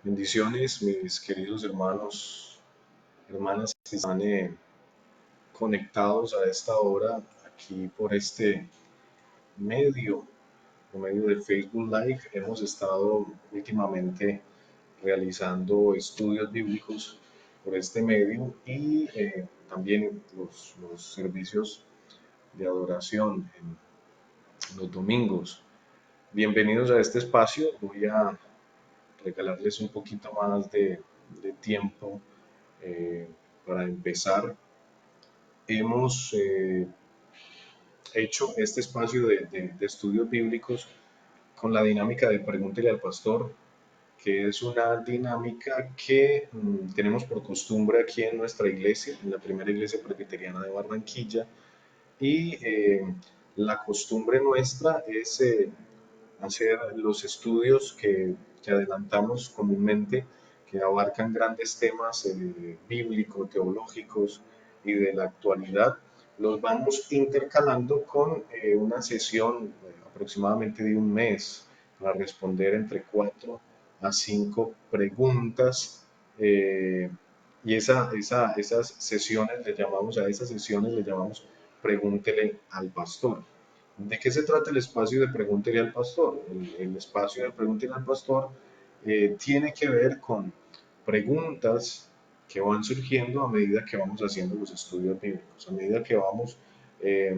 Bendiciones, mis queridos hermanos, hermanas que están conectados a esta hora aquí por este medio, por medio de Facebook Live. Hemos estado últimamente realizando estudios bíblicos por este medio y también los servicios de adoración en los domingos. Bienvenidos a este espacio. Voy a regalarles un poquito más de tiempo eh, para empezar. Hemos hecho este espacio de estudios bíblicos con la dinámica de Pregúntele al Pastor, que es una dinámica que tenemos por costumbre aquí en nuestra iglesia, en la primera iglesia presbiteriana de Barranquilla, y la costumbre nuestra es hacer los estudios que adelantamos comúnmente, que abarcan grandes temas bíblicos, teológicos y de la actualidad, los vamos intercalando con una sesión aproximadamente de un mes para responder entre 4 a 5 preguntas. Y esas sesiones, a esas sesiones le llamamos Pregúntele al Pastor. ¿De qué se trata el espacio de Pregúntele al Pastor? El espacio de Pregúntele al Pastor tiene que ver con preguntas que van surgiendo a medida que vamos haciendo los estudios bíblicos, a medida que vamos eh,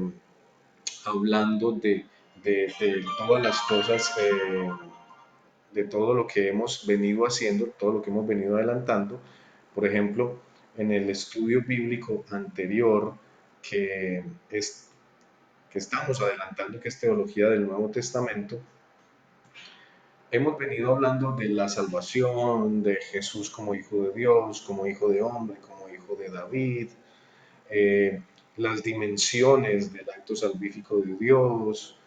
hablando de todas las cosas, de todo lo que hemos venido haciendo, todo lo que hemos venido adelantando. Por ejemplo, en el estudio bíblico anterior que es que estamos adelantando, que es teología del Nuevo Testamento, hemos venido hablando de la salvación, de Jesús como hijo de Dios, como hijo de hombre, como hijo de David, eh, las dimensiones del acto salvífico de Dios.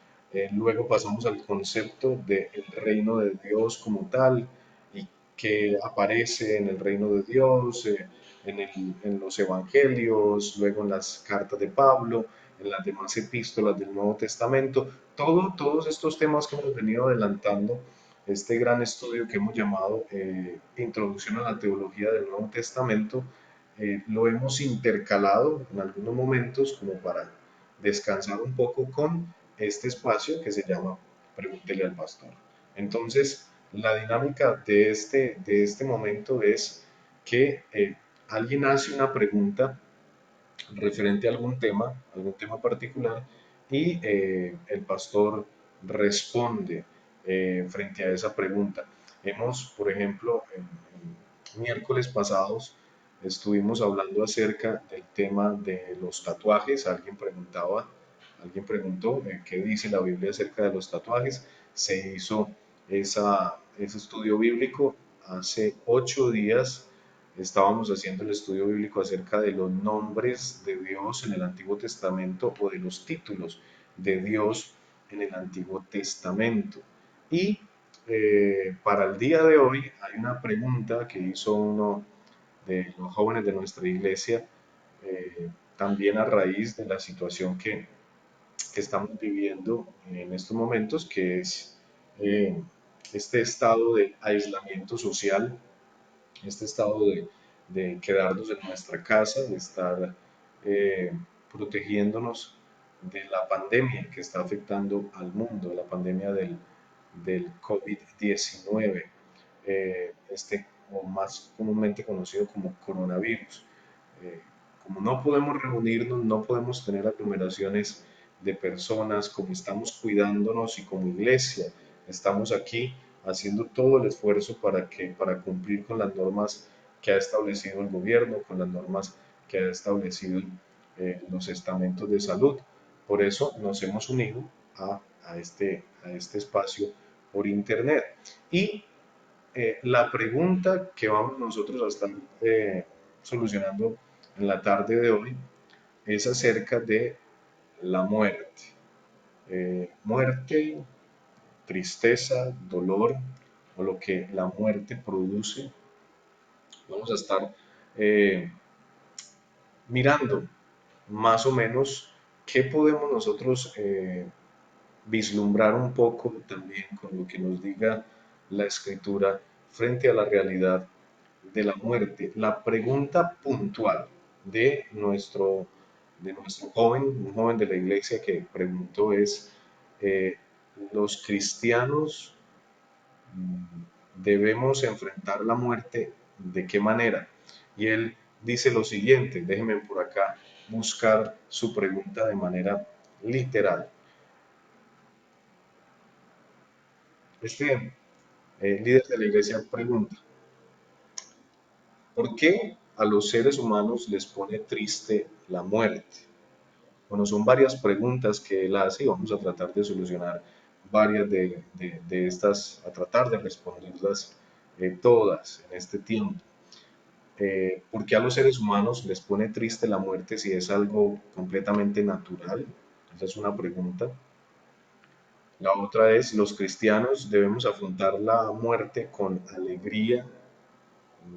Luego pasamos al concepto del reino de Dios como tal y que aparece en el reino de Dios, en los evangelios, luego en las cartas de Pablo, en las demás epístolas del Nuevo Testamento. Todos estos temas que hemos venido adelantando, este gran estudio que hemos llamado Introducción a la Teología del Nuevo Testamento, lo hemos intercalado en algunos momentos como para descansar un poco con este espacio que se llama Pregúntele al Pastor. Entonces, la dinámica de este momento es que alguien hace una pregunta referente a algún tema particular, y el pastor responde frente a esa pregunta. Hemos, por ejemplo, en miércoles pasados estuvimos hablando acerca del tema de los tatuajes. Alguien preguntó qué dice la Biblia acerca de los tatuajes. Se hizo ese estudio bíblico hace 8 días. Estábamos haciendo el estudio bíblico acerca de los nombres de Dios en el Antiguo Testamento, o de los títulos de Dios en el Antiguo Testamento. Y para el día de hoy hay una pregunta que hizo uno de los jóvenes de nuestra iglesia, también a raíz de la situación que estamos viviendo en estos momentos, que es eh, este estado de aislamiento social, este estado de quedarnos en nuestra casa, de estar eh, protegiéndonos de la pandemia que está afectando al mundo, la pandemia del COVID-19, o más comúnmente conocido como coronavirus. Eh, Como no podemos reunirnos, no podemos tener aglomeraciones de personas, como estamos cuidándonos y como iglesia estamos aquí haciendo todo el esfuerzo para cumplir con las normas que ha establecido el gobierno, con las normas que ha establecido los estamentos de salud. Por eso nos hemos unido a este espacio por internet. Y la pregunta que vamos nosotros a estar solucionando en la tarde de hoy es acerca de la muerte. Muerte, tristeza, dolor, o lo que la muerte produce. Vamos a estar eh, mirando más o menos qué podemos nosotros vislumbrar un poco también con lo que nos diga la escritura frente a la realidad de la muerte. La pregunta puntual de nuestro joven, un joven de la iglesia que preguntó es, eh, ¿los cristianos debemos enfrentar la muerte de qué manera? Y él dice lo siguiente, déjenme por acá buscar su pregunta de manera literal. Este líder de la iglesia pregunta, ¿por qué a los seres humanos les pone triste la muerte? Bueno, son varias preguntas que él hace y vamos a tratar de solucionar varias de estas, a tratar de responderlas todas en este tiempo. ¿Por qué a los seres humanos les pone triste la muerte si es algo completamente natural? Esa es una pregunta. La otra es, ¿los cristianos debemos afrontar la muerte con alegría,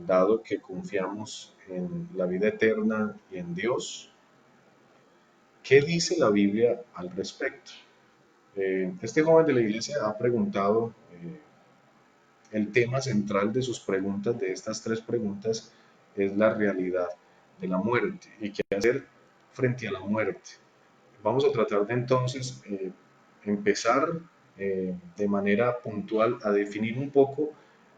dado que confiamos en la vida eterna y en Dios? ¿Qué dice la Biblia al respecto? Este joven de la iglesia ha preguntado, el tema central de sus preguntas, de estas tres preguntas, es la realidad de la muerte y qué hacer frente a la muerte. Vamos a tratar de entonces empezar de manera puntual a definir un poco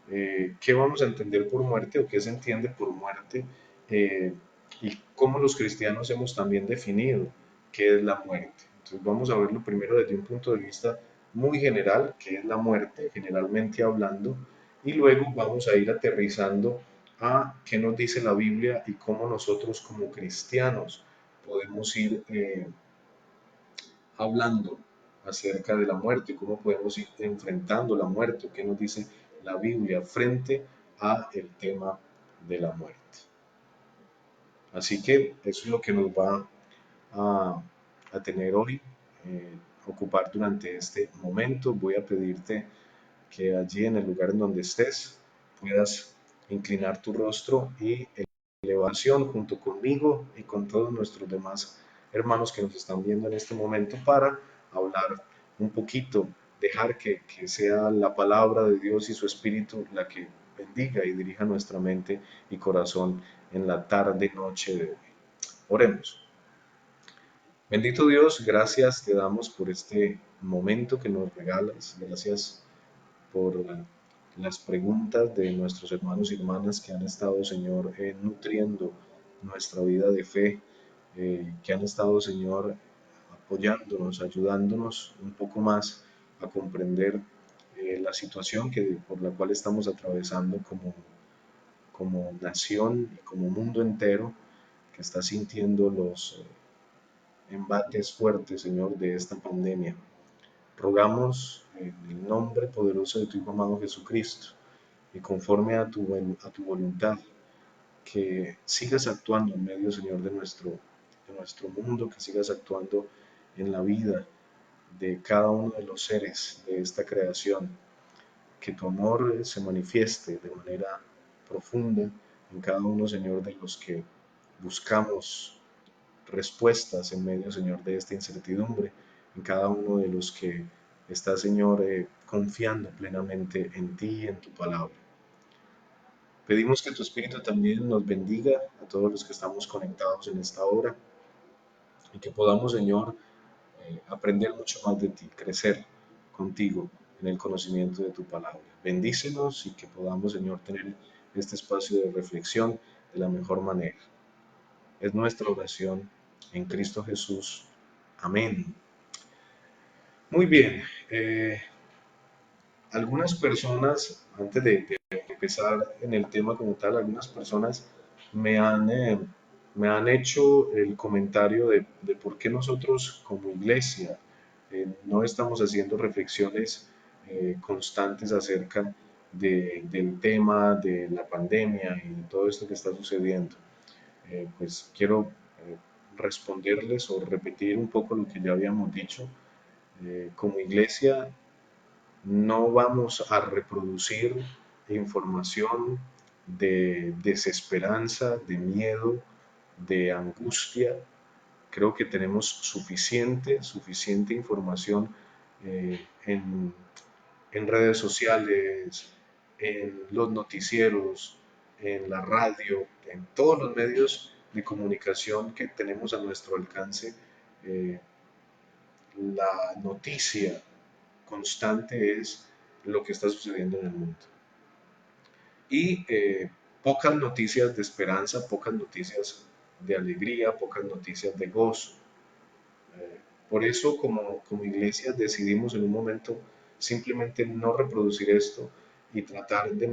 qué vamos a entender por muerte o qué se entiende por muerte, eh, y cómo los cristianos hemos también definido qué es la muerte. Entonces vamos a verlo primero desde un punto de vista muy general, qué es la muerte, generalmente hablando, y luego vamos a ir aterrizando a qué nos dice la Biblia y cómo nosotros como cristianos podemos ir hablando acerca de la muerte, cómo podemos ir enfrentando la muerte, qué nos dice la Biblia frente a el tema de la muerte. Así que eso es lo que nos va a, a tener hoy, ocupar durante este momento. Voy a pedirte que allí en el lugar en donde estés puedas inclinar tu rostro y elevación junto conmigo y con todos nuestros demás hermanos que nos están viendo en este momento para hablar un poquito, dejar que sea la palabra de Dios y su Espíritu la que bendiga y dirija nuestra mente y corazón en la tarde, noche de hoy. Oremos. Bendito Dios, gracias te damos por este momento que nos regalas. Gracias por las preguntas de nuestros hermanos y hermanas que han estado, Señor, nutriendo nuestra vida de fe, que han estado, Señor, apoyándonos, ayudándonos un poco más a comprender la situación por la cual estamos atravesando como nación y como mundo entero que está sintiendo los embates fuertes, Señor, de esta pandemia. Rogamos en el nombre poderoso de tu Hijo amado Jesucristo y conforme a tu voluntad, que sigas actuando en medio, Señor, de nuestro mundo, que sigas actuando en la vida de cada uno de los seres de esta creación, que tu amor se manifieste de manera profunda en cada uno, Señor, de los que buscamos respuestas en medio, Señor, de esta incertidumbre, en cada uno de los que está, Señor, confiando plenamente en ti y en tu palabra. Pedimos que tu Espíritu también nos bendiga a todos los que estamos conectados en esta hora y que podamos, Señor, aprender mucho más de ti, crecer contigo en el conocimiento de tu palabra. Bendícenos y que podamos, Señor, tener este espacio de reflexión de la mejor manera. Es nuestra oración en Cristo Jesús. Amén. Muy bien. Algunas personas, antes de empezar en el tema como tal, algunas personas me han, eh, me han hecho el comentario de por qué nosotros como iglesia no estamos haciendo reflexiones constantes acerca del tema de la pandemia y de todo esto que está sucediendo. Pues quiero responderles o repetir un poco lo que ya habíamos dicho. Como iglesia no vamos a reproducir información de desesperanza, de miedo, de angustia. Creo que tenemos suficiente información en redes sociales, en los noticieros, en la radio, en todos los medios de comunicación que tenemos a nuestro alcance, eh, la noticia constante es lo que está sucediendo en el mundo. Y pocas noticias de esperanza, pocas noticias de alegría, pocas noticias de gozo. Eh, por eso como iglesia decidimos en un momento simplemente no reproducir esto y tratar de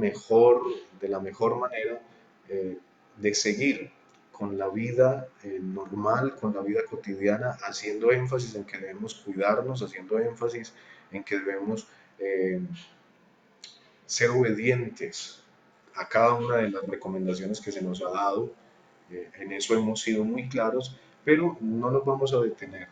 la mejor manera, eh, de seguir con la vida normal, con la vida cotidiana, haciendo énfasis en que debemos cuidarnos, haciendo énfasis en que debemos eh, ser obedientes a cada una de las recomendaciones que se nos ha dado. En eso hemos sido muy claros, pero no nos vamos a detener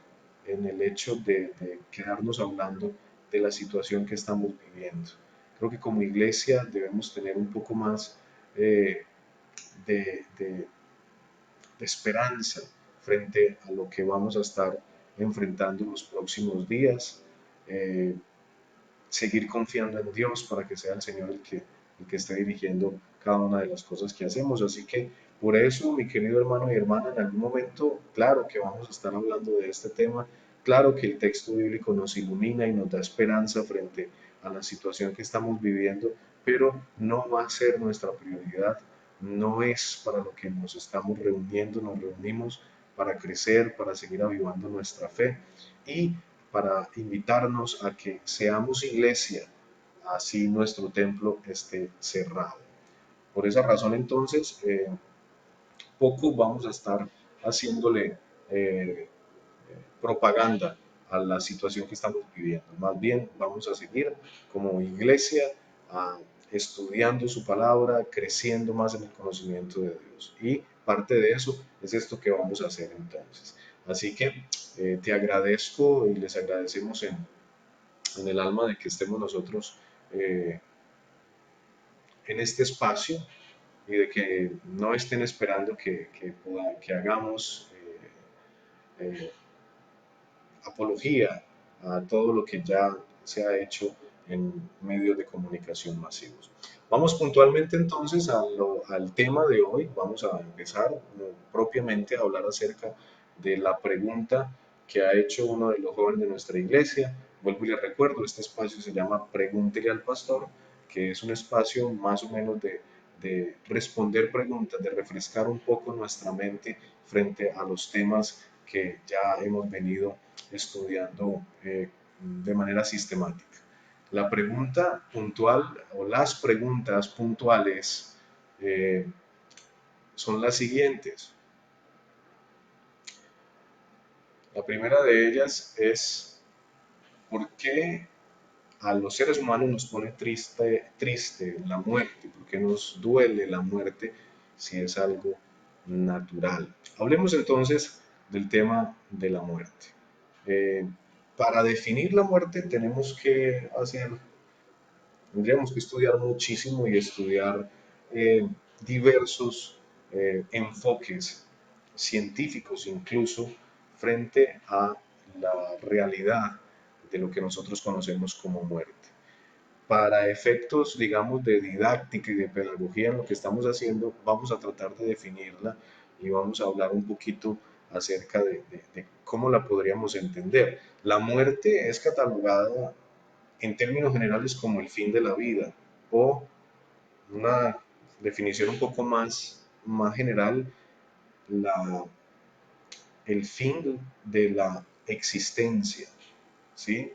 en el hecho de quedarnos hablando de la situación que estamos viviendo. Creo que como iglesia debemos tener un poco más eh, de, de, de esperanza frente a lo que vamos a estar enfrentando en los próximos días. Eh, Seguir confiando en Dios para que sea el Señor el que esté dirigiendo cada una de las cosas que hacemos. Así que por eso, mi querido hermano y hermana, en algún momento, claro que vamos a estar hablando de este tema, claro que el texto bíblico nos ilumina y nos da esperanza frente a la situación que estamos viviendo, pero no va a ser nuestra prioridad, no es para lo que nos estamos reuniendo, nos reunimos para crecer, para seguir avivando nuestra fe y para invitarnos a que seamos iglesia, así nuestro templo esté cerrado. Por esa razón entonces, poco vamos a estar haciéndole eh, propaganda a la situación que estamos viviendo. Más bien vamos a seguir como iglesia estudiando su palabra, creciendo más en el conocimiento de Dios. Y parte de eso es esto que vamos a hacer entonces. Así que te agradezco y les agradecemos en el alma de que estemos nosotros eh, en este espacio y de que no estén esperando que hagamos eh, apología a todo lo que ya se ha hecho en medios de comunicación masivos. Vamos puntualmente entonces al tema de hoy. Vamos a empezar propiamente a hablar acerca de la pregunta que ha hecho uno de los jóvenes de nuestra iglesia. Vuelvo y les recuerdo, este espacio se llama Pregúntele al Pastor, que es un espacio más o menos de responder preguntas, de refrescar un poco nuestra mente frente a los temas que ya hemos venido estudiando de manera sistemática. La pregunta puntual o las preguntas puntuales eh, son las siguientes. La primera de ellas es, ¿por qué a los seres humanos nos pone triste la muerte? ¿Por qué nos duele la muerte si es algo natural? Hablemos entonces del tema de la muerte. Eh, para definir la muerte tendríamos que estudiar muchísimo y estudiar diversos enfoques científicos incluso frente a la realidad de lo que nosotros conocemos como muerte. Para efectos, digamos, de didáctica y de pedagogía en lo que estamos haciendo, vamos a tratar de definirla y vamos a hablar un poquito acerca de cómo la podríamos entender. La muerte es catalogada en términos generales como el fin de la vida o una definición un poco más general, la, el fin de la existencia, ¿sí?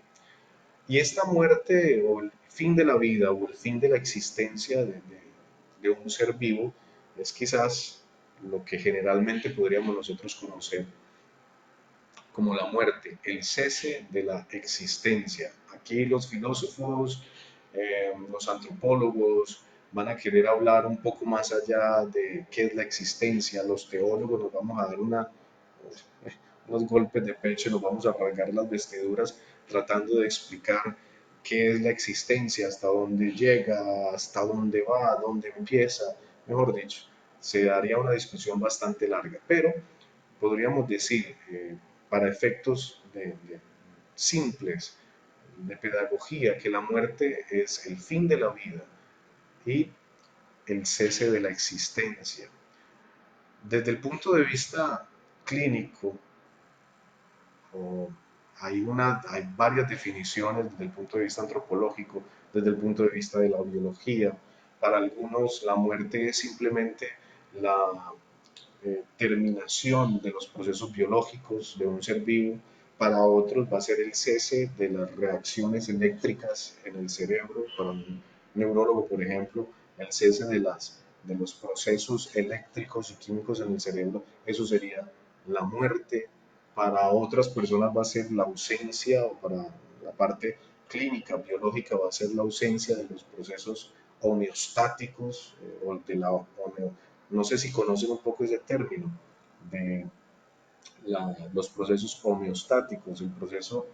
Y esta muerte o el fin de la vida o el fin de la existencia de un ser vivo es quizás lo que generalmente podríamos nosotros conocer como la muerte, el cese de la existencia. Aquí los filósofos, los antropólogos van a querer hablar un poco más allá de qué es la existencia. Los teólogos nos vamos a dar unos golpes de pecho, nos vamos a arrancar las vestiduras tratando de explicar qué es la existencia, hasta dónde llega, hasta dónde va, dónde empieza. Mejor dicho, se daría una discusión bastante larga, pero podríamos decir, para efectos simples de pedagogía, que la muerte es el fin de la vida, y el cese de la existencia. Desde el punto de vista clínico, o hay varias definiciones desde el punto de vista antropológico, desde el punto de vista de la biología. Para algunos la muerte es simplemente la terminación de los procesos biológicos de un ser vivo. Para otros va a ser el cese de las reacciones eléctricas en el cerebro. Para un neurólogo, por ejemplo, el cese de los procesos eléctricos y químicos en el cerebro, eso sería la muerte. Para otras personas va a ser la ausencia, o para la parte clínica, biológica, va a ser la ausencia de los procesos homeostáticos, o de la no sé si conocen un poco ese término de los procesos homeostáticos. El proceso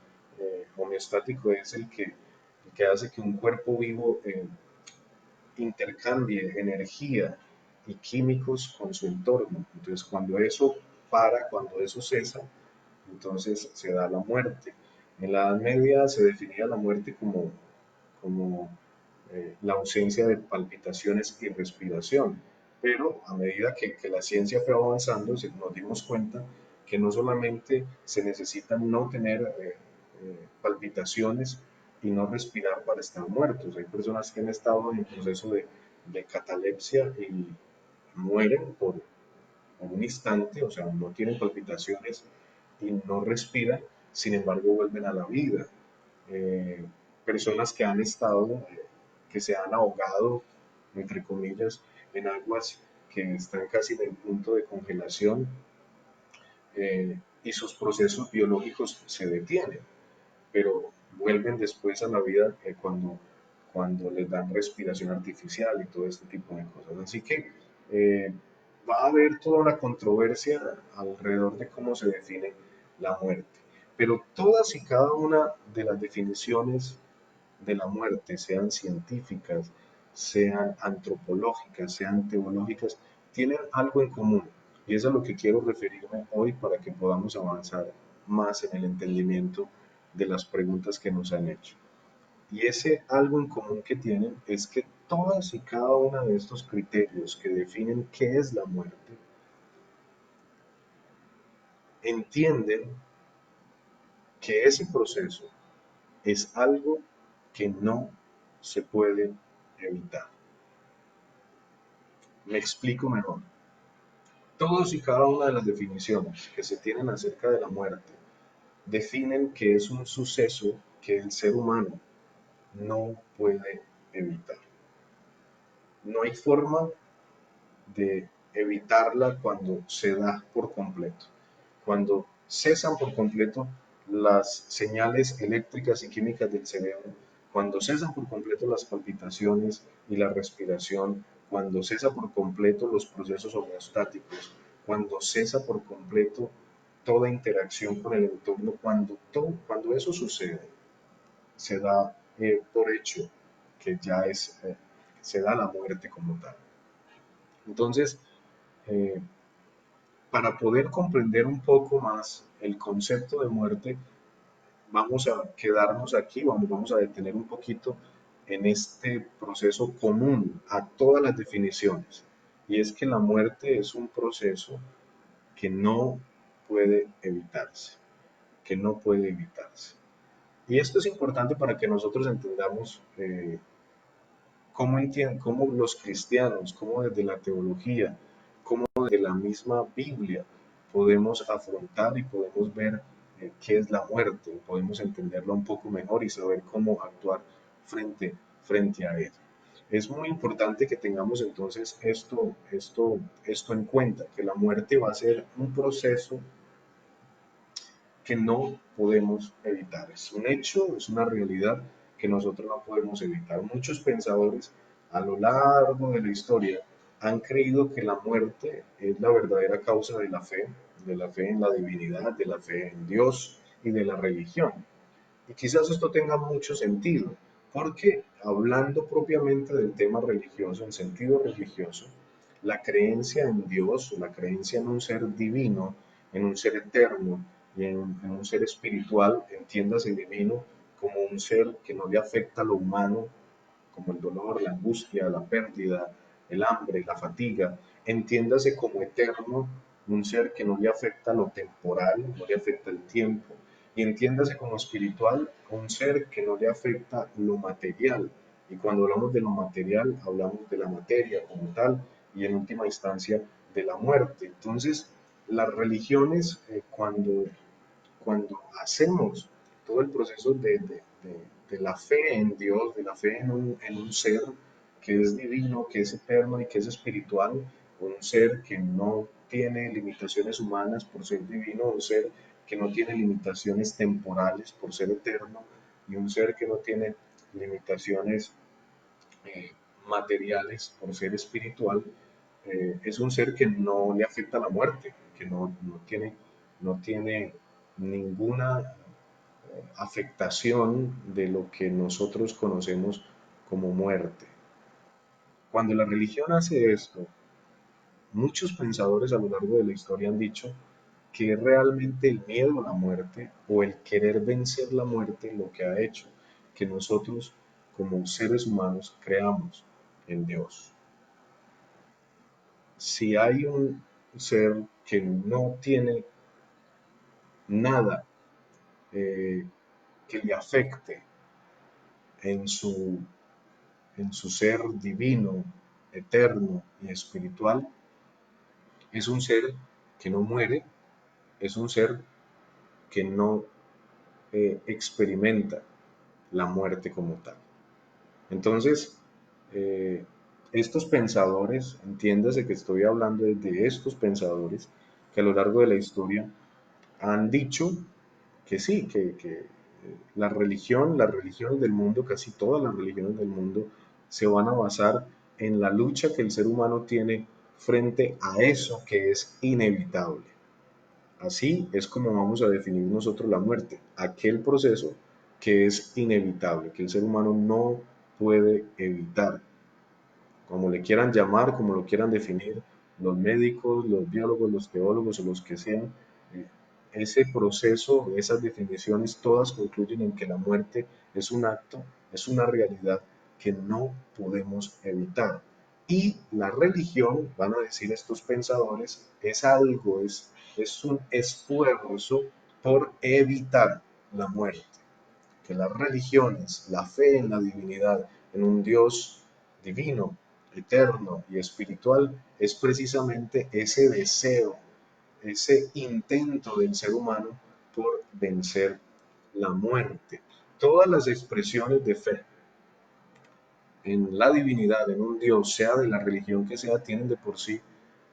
homeostático es el que hace que un cuerpo vivo intercambie energía y químicos con su entorno. Entonces, cuando eso para, cuando eso cesa, entonces se da la muerte. En la Edad Media se definía la muerte como la ausencia de palpitaciones y respiración. Pero a medida que la ciencia fue avanzando, nos dimos cuenta que no solamente se necesita no tener palpitaciones y no respirar para estar muertos. Hay personas que han estado en proceso de catalepsia y mueren por un instante, o sea, no tienen palpitaciones y no respiran, sin embargo vuelven a la vida. eh, Personas que han estado, que se han ahogado, entre comillas, en aguas que están casi en el punto de congelación, y sus procesos biológicos se detienen, pero vuelven después a la vida cuando les dan respiración artificial y todo este tipo de cosas. Así que eh, va a haber toda una controversia alrededor de cómo se define la muerte. Pero todas y cada una de las definiciones de la muerte, sean científicas, sean antropológicas, sean teológicas, tienen algo en común. Y es a lo que quiero referirme hoy para que podamos avanzar más en el entendimiento de las preguntas que nos han hecho. Y ese algo en común que tienen es que todas y cada una de estos criterios que definen qué es la muerte, entienden que ese proceso es algo que no se puede evitar. Me explico mejor. Todos y cada una de las definiciones que se tienen acerca de la muerte definen que es un suceso que el ser humano no puede evitar. No hay forma de evitarla cuando se da por completo. Cuando cesan por completo las señales eléctricas y químicas del cerebro, cuando cesan por completo las palpitaciones y la respiración, cuando cesa por completo los procesos homeostáticos, cuando cesa por completo toda interacción con el entorno, cuando eso sucede, se da por hecho que ya se da la muerte como tal. Entonces, eh, para poder comprender un poco más el concepto de muerte, vamos a quedarnos aquí, vamos a detener un poquito en este proceso común a todas las definiciones. Y es que la muerte es un proceso que no puede evitarse, que no puede evitarse. Y esto es importante para que nosotros entendamos cómo los cristianos, cómo desde la teología, cómo desde la misma Biblia podemos afrontar y podemos ver qué es la muerte, podemos entenderla un poco mejor y saber cómo actuar frente a ella. Es muy importante que tengamos entonces esto en cuenta, que la muerte va a ser un proceso que no podemos evitar. Es un hecho, es una realidad que nosotros no podemos evitar. Muchos pensadores a lo largo de la historia han creído que la muerte es la verdadera causa de la fe en la divinidad, de la fe en Dios y de la religión. Y quizás esto tenga mucho sentido, porque hablando propiamente del tema religioso, en sentido religioso, la creencia en Dios, la creencia en un ser divino, en un ser eterno y en un ser espiritual, entiéndase divino como un ser que no le afecta a lo humano, como el dolor, la angustia, la pérdida, el hambre, la fatiga. Entiéndase como eterno un ser que no le afecta lo temporal, no le afecta el tiempo. Y entiéndase como espiritual un ser que no le afecta lo material. Y cuando hablamos de lo material, hablamos de la materia como tal y en última instancia de la muerte. Entonces, las religiones, cuando hacemos todo el proceso de la fe en Dios, de la fe en un ser que es divino, que es eterno y que es espiritual, un ser que no tiene limitaciones humanas por ser divino, un ser que no tiene limitaciones temporales por ser eterno y un ser que no tiene limitaciones eh, materiales por ser espiritual, es un ser que no le afecta la muerte, que no tiene ninguna afectación de lo que nosotros conocemos como muerte. Cuando la religión hace esto, muchos pensadores a lo largo de la historia han dicho que es realmente el miedo a la muerte o el querer vencer la muerte lo que ha hecho que nosotros como seres humanos creamos en Dios. Si hay un ser que no tiene nada eh, que le afecte en su, en su ser divino, eterno y espiritual, es un ser que no muere, es un ser que no experimenta la muerte como tal. Entonces, eh, estos pensadores, entiéndase que estoy hablando de estos pensadores que a lo largo de la historia han dicho que sí, que las religiones del mundo, casi todas las religiones del mundo, se van a basar en la lucha que el ser humano tiene frente a eso que es inevitable. Así es como vamos a definir nosotros la muerte, aquel proceso que es inevitable, que el ser humano no puede evitar, como le quieran llamar, como lo quieran definir los médicos, los biólogos, los teólogos o los que sean, eh, ese proceso, esas definiciones, todas concluyen en que la muerte es un acto, es una realidad que no podemos evitar. Y la religión, van a decir estos pensadores, es algo, es un esfuerzo por evitar la muerte, que las religiones, la fe en la divinidad, en un Dios divino, eterno y espiritual, es precisamente ese deseo, ese intento del ser humano por vencer la muerte. Todas las expresiones de fe en la divinidad, en un Dios, sea de la religión que sea, tienen de por sí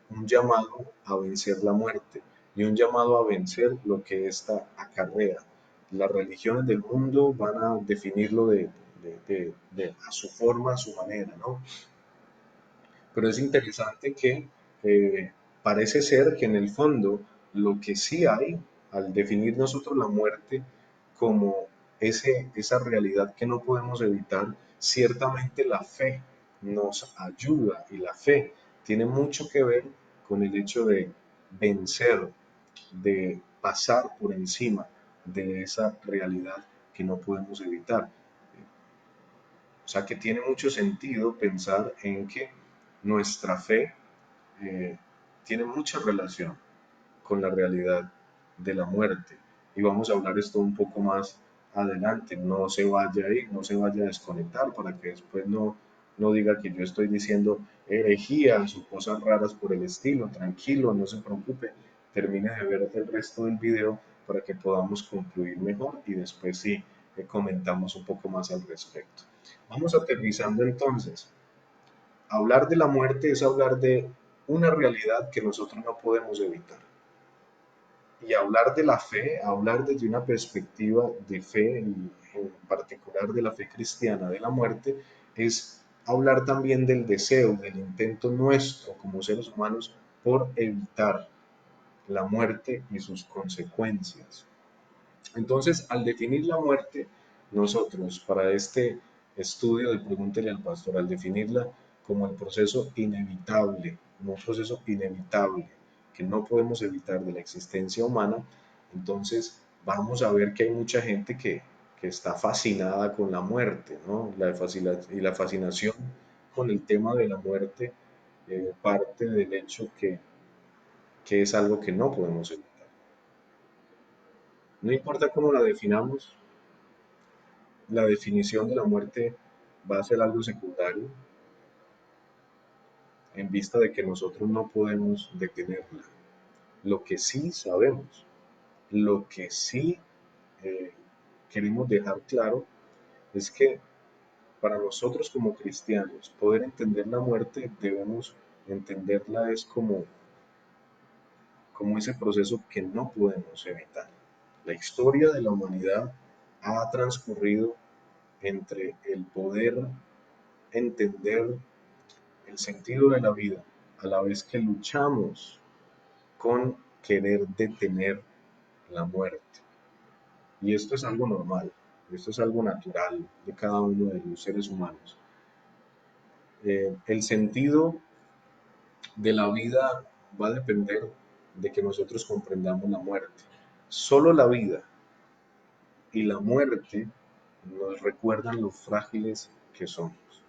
un llamado a vencer la muerte y un llamado a vencer lo que ésta acarrea. Las religiones del mundo van a definirlo a su forma, a su manera, ¿no? Pero es interesante que parece ser que en el fondo lo que sí hay, al definir nosotros la muerte como esa realidad que no podemos evitar, ciertamente la fe nos ayuda y la fe tiene mucho que ver con el hecho de vencer, de pasar por encima de esa realidad que no podemos evitar. O sea que tiene mucho sentido pensar en que nuestra fe eh, tiene mucha relación con la realidad de la muerte. Y vamos a hablar esto un poco más adelante. No se vaya a ir, no se vaya a desconectar para que después no diga que yo estoy diciendo herejías o cosas raras por el estilo. Tranquilo, no se preocupe. Termine de ver el resto del video para que podamos concluir mejor y después sí comentamos un poco más al respecto. Vamos aterrizando entonces. Hablar de la muerte es hablar de una realidad que nosotros no podemos evitar. Y hablar de la fe, hablar desde una perspectiva de fe, y en particular de la fe cristiana de la muerte, es hablar también del deseo, del intento nuestro como seres humanos por evitar la muerte y sus consecuencias. Entonces, al definir la muerte, nosotros, para este estudio de Pregúntele al Pastor, al definirla como el proceso inevitable, como un proceso inevitable que no podemos evitar de la existencia humana, entonces vamos a ver que hay mucha gente que que está fascinada con la muerte, ¿no? Y la fascinación con el tema de la muerte parte del hecho que es algo que no podemos evitar. No importa cómo la definamos, la definición de la muerte va a ser algo secundario en vista de que nosotros no podemos detenerla. Lo que sí sabemos, lo que sí eh, queremos dejar claro es que para nosotros como cristianos poder entender la muerte debemos entenderla es como ese proceso que no podemos evitar. La historia de la humanidad ha transcurrido entre el poder entender el sentido de la vida a la vez que luchamos con querer detener la muerte. Y esto es algo normal, esto es algo natural de cada uno de los seres humanos. El sentido de la vida va a depender de que nosotros comprendamos la muerte. Solo la vida y la muerte nos recuerdan lo frágiles que somos.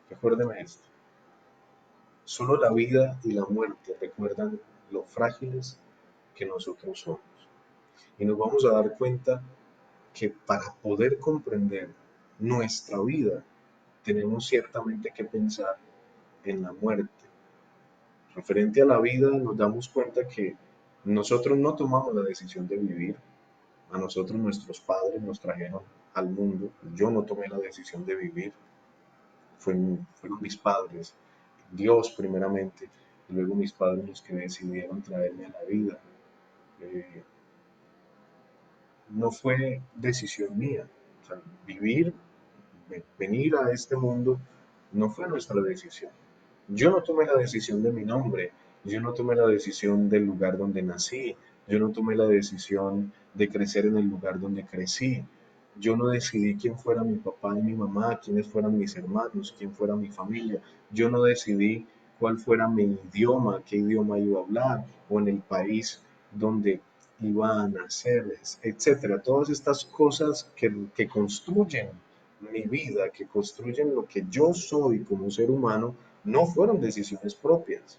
Recuérdeme esto. Solo la vida y la muerte recuerdan lo frágiles que nosotros somos. Y nos vamos a dar cuenta que para poder comprender nuestra vida tenemos ciertamente que pensar en la muerte. Referente a la vida nos damos cuenta que nosotros no tomamos la decisión de vivir, a nosotros nuestros padres nos trajeron al mundo, yo no tomé la decisión de vivir, fueron mis padres, Dios primeramente, y luego mis padres los que decidieron traerme a la vida. Eh, no fue decisión mía, o sea, vivir, venir a este mundo no fue nuestra decisión. Yo no tomé la decisión de mi nombre, yo no tomé la decisión del lugar donde nací, yo no tomé la decisión de crecer en el lugar donde crecí, yo no decidí quién fuera mi papá y mi mamá, quiénes fueran mis hermanos, quién fuera mi familia, yo no decidí cuál fuera mi idioma, qué idioma iba a hablar, o en el país donde iba a nacer, etcétera. Todas estas cosas que construyen mi vida, que construyen lo que yo soy como ser humano, no fueron decisiones propias,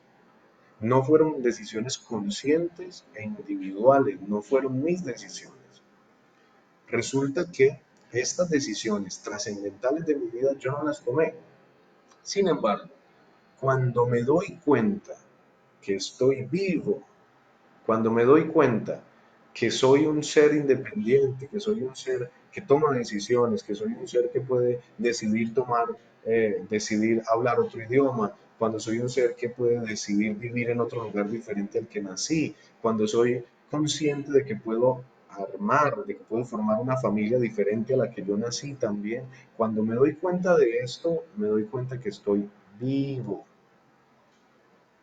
no fueron decisiones conscientes e individuales, no fueron mis decisiones. Resulta que estas decisiones trascendentales de mi vida yo no las tomé. Sin embargo, cuando me doy cuenta que estoy vivo, cuando me doy cuenta que soy un ser independiente, que soy un ser que toma decisiones, que soy un ser que puede decidir decidir hablar otro idioma, cuando soy un ser que puede decidir vivir en otro lugar diferente al que nací, cuando soy consciente de que puedo de que puedo formar una familia diferente a la que yo nací también, cuando me doy cuenta de esto, me doy cuenta que estoy vivo,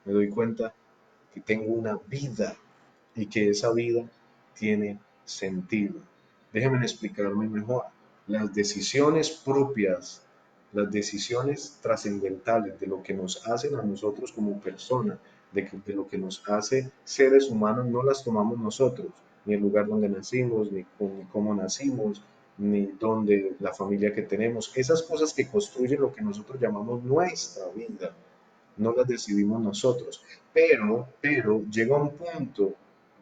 me doy cuenta que tengo una vida y que esa vida tiene sentido. Déjenme explicarme mejor. Las decisiones propias, las decisiones trascendentales de lo que nos hacen a nosotros como personas, de lo que nos hace seres humanos, no las tomamos nosotros, ni el lugar donde nacimos, ni cómo nacimos, ni donde la familia que tenemos. Esas cosas que construyen lo que nosotros llamamos nuestra vida, no las decidimos nosotros. Pero llega un punto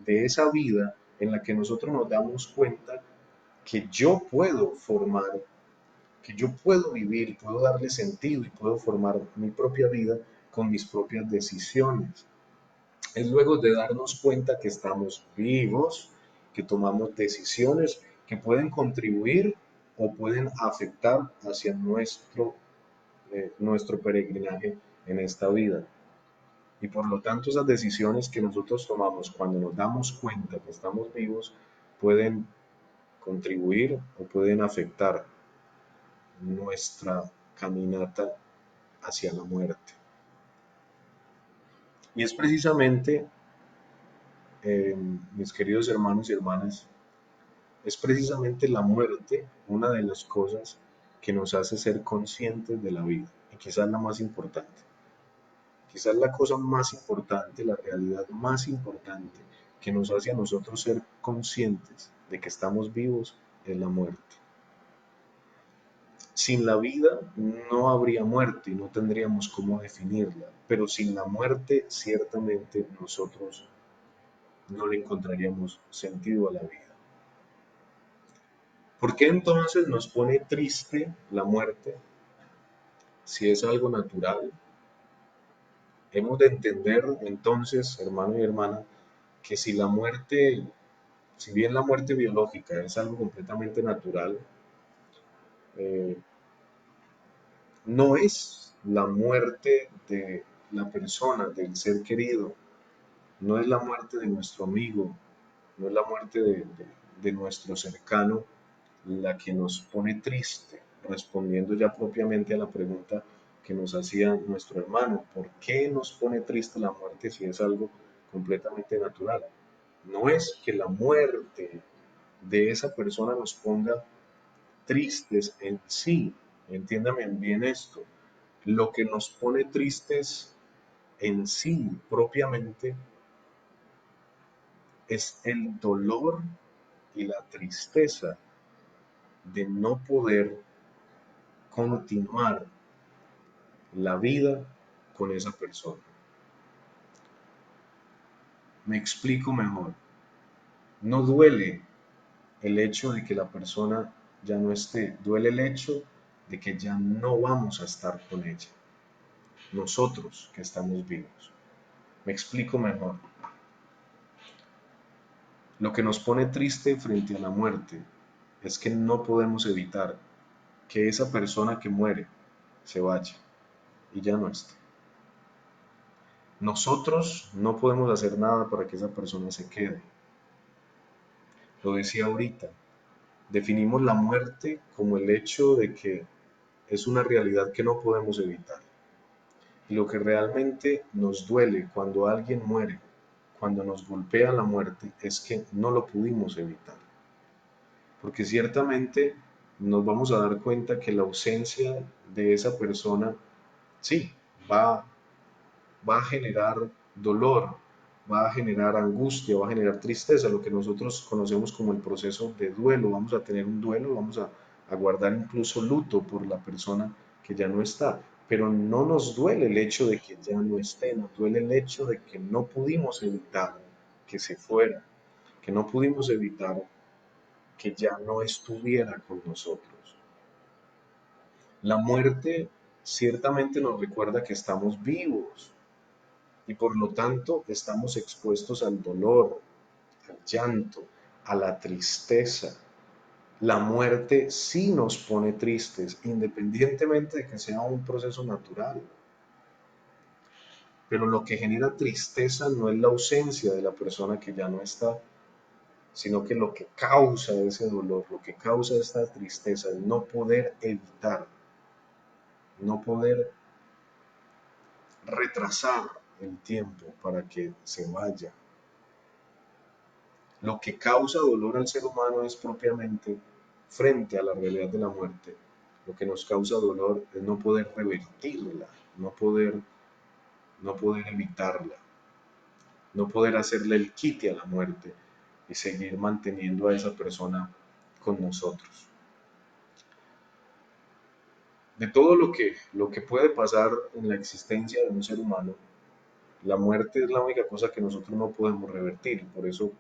de esa vida en la que nosotros nos damos cuenta que yo puedo formar, que yo puedo vivir y puedo darle sentido y puedo formar mi propia vida con mis propias decisiones. Es luego de darnos cuenta que estamos vivos, que tomamos decisiones que pueden contribuir o pueden afectar hacia nuestro peregrinaje en esta vida. Y por lo tanto esas decisiones que nosotros tomamos cuando nos damos cuenta que estamos vivos pueden contribuir o pueden afectar nuestra caminata hacia la muerte. Y es precisamente, mis queridos hermanos y hermanas, es precisamente la muerte una de las cosas que nos hace ser conscientes de la vida y quizás la más importante. Quizás la cosa más importante, la realidad más importante que nos hace a nosotros ser conscientes de que estamos vivos es la muerte. Sin la vida no habría muerte y no tendríamos cómo definirla, pero sin la muerte ciertamente nosotros no le encontraríamos sentido a la vida. ¿Por qué entonces nos pone triste la muerte si es algo natural? Hemos de entender entonces, hermano y hermana, que si la muerte, si bien la muerte biológica es algo completamente natural, eh, no es la muerte de la persona, del ser querido, no es la muerte de nuestro amigo, no es la muerte de nuestro cercano la que nos pone triste, respondiendo ya propiamente a la pregunta que nos hacía nuestro hermano, ¿por qué nos pone triste la muerte si es algo completamente natural? No es que la muerte de esa persona nos ponga tristes en sí, entiéndame bien esto, lo que nos pone tristes en sí propiamente es el dolor y la tristeza de no poder continuar la vida con esa persona. Me explico mejor. No duele el hecho de que la persona ya no esté, duele el hecho de que ya no vamos a estar con ella, nosotros que estamos vivos. Me explico mejor. Lo que nos pone triste frente a la muerte es que no podemos evitar que esa persona que muere se vaya y ya no esté. Nosotros no podemos hacer nada para que esa persona se quede. Lo decía ahorita, definimos la muerte como el hecho de que es una realidad que no podemos evitar. Y lo que realmente nos duele cuando alguien muere, cuando nos golpea la muerte, es que no lo pudimos evitar. Porque ciertamente nos vamos a dar cuenta que la ausencia de esa persona, sí, va, va a generar dolor, va a generar angustia, va a generar tristeza, lo que nosotros conocemos como el proceso de duelo. Vamos a tener un duelo, vamos a guardar incluso luto por la persona que ya no está. Pero no nos duele el hecho de que ya no esté, nos duele el hecho de que no pudimos evitar que se fuera, que no pudimos evitar que ya no estuviera con nosotros. La muerte ciertamente nos recuerda que estamos vivos, y por lo tanto estamos expuestos al dolor, al llanto, a la tristeza. La muerte sí nos pone tristes, independientemente de que sea un proceso natural. Pero lo que genera tristeza no es la ausencia de la persona que ya no está, sino que lo que causa ese dolor, lo que causa esta tristeza es no poder evitar, no poder retrasar el tiempo para que se vaya. Lo que causa dolor al ser humano es propiamente, frente a la realidad de la muerte, lo que nos causa dolor es no poder revertirla, no poder evitarla, no poder hacerle el quite a la muerte y seguir manteniendo a esa persona con nosotros. De todo lo que puede pasar en la existencia de un ser humano, la muerte es la única cosa que nosotros no podemos revertir. Por eso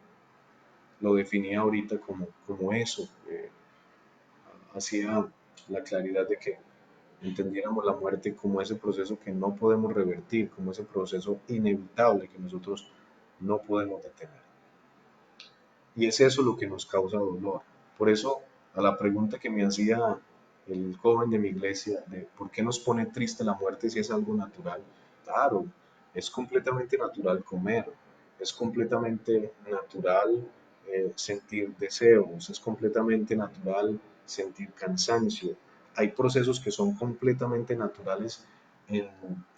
lo definía ahorita como eso. Hacía la claridad de que entendiéramos la muerte como ese proceso que no podemos revertir, como ese proceso inevitable que nosotros no podemos detener. Y es eso lo que nos causa dolor. Por eso, a la pregunta que me hacía el joven de mi iglesia de por qué nos pone triste la muerte si es algo natural, claro, es completamente natural comer, es completamente natural sentir deseos, es completamente natural sentir cansancio. Hay procesos que son completamente naturales en,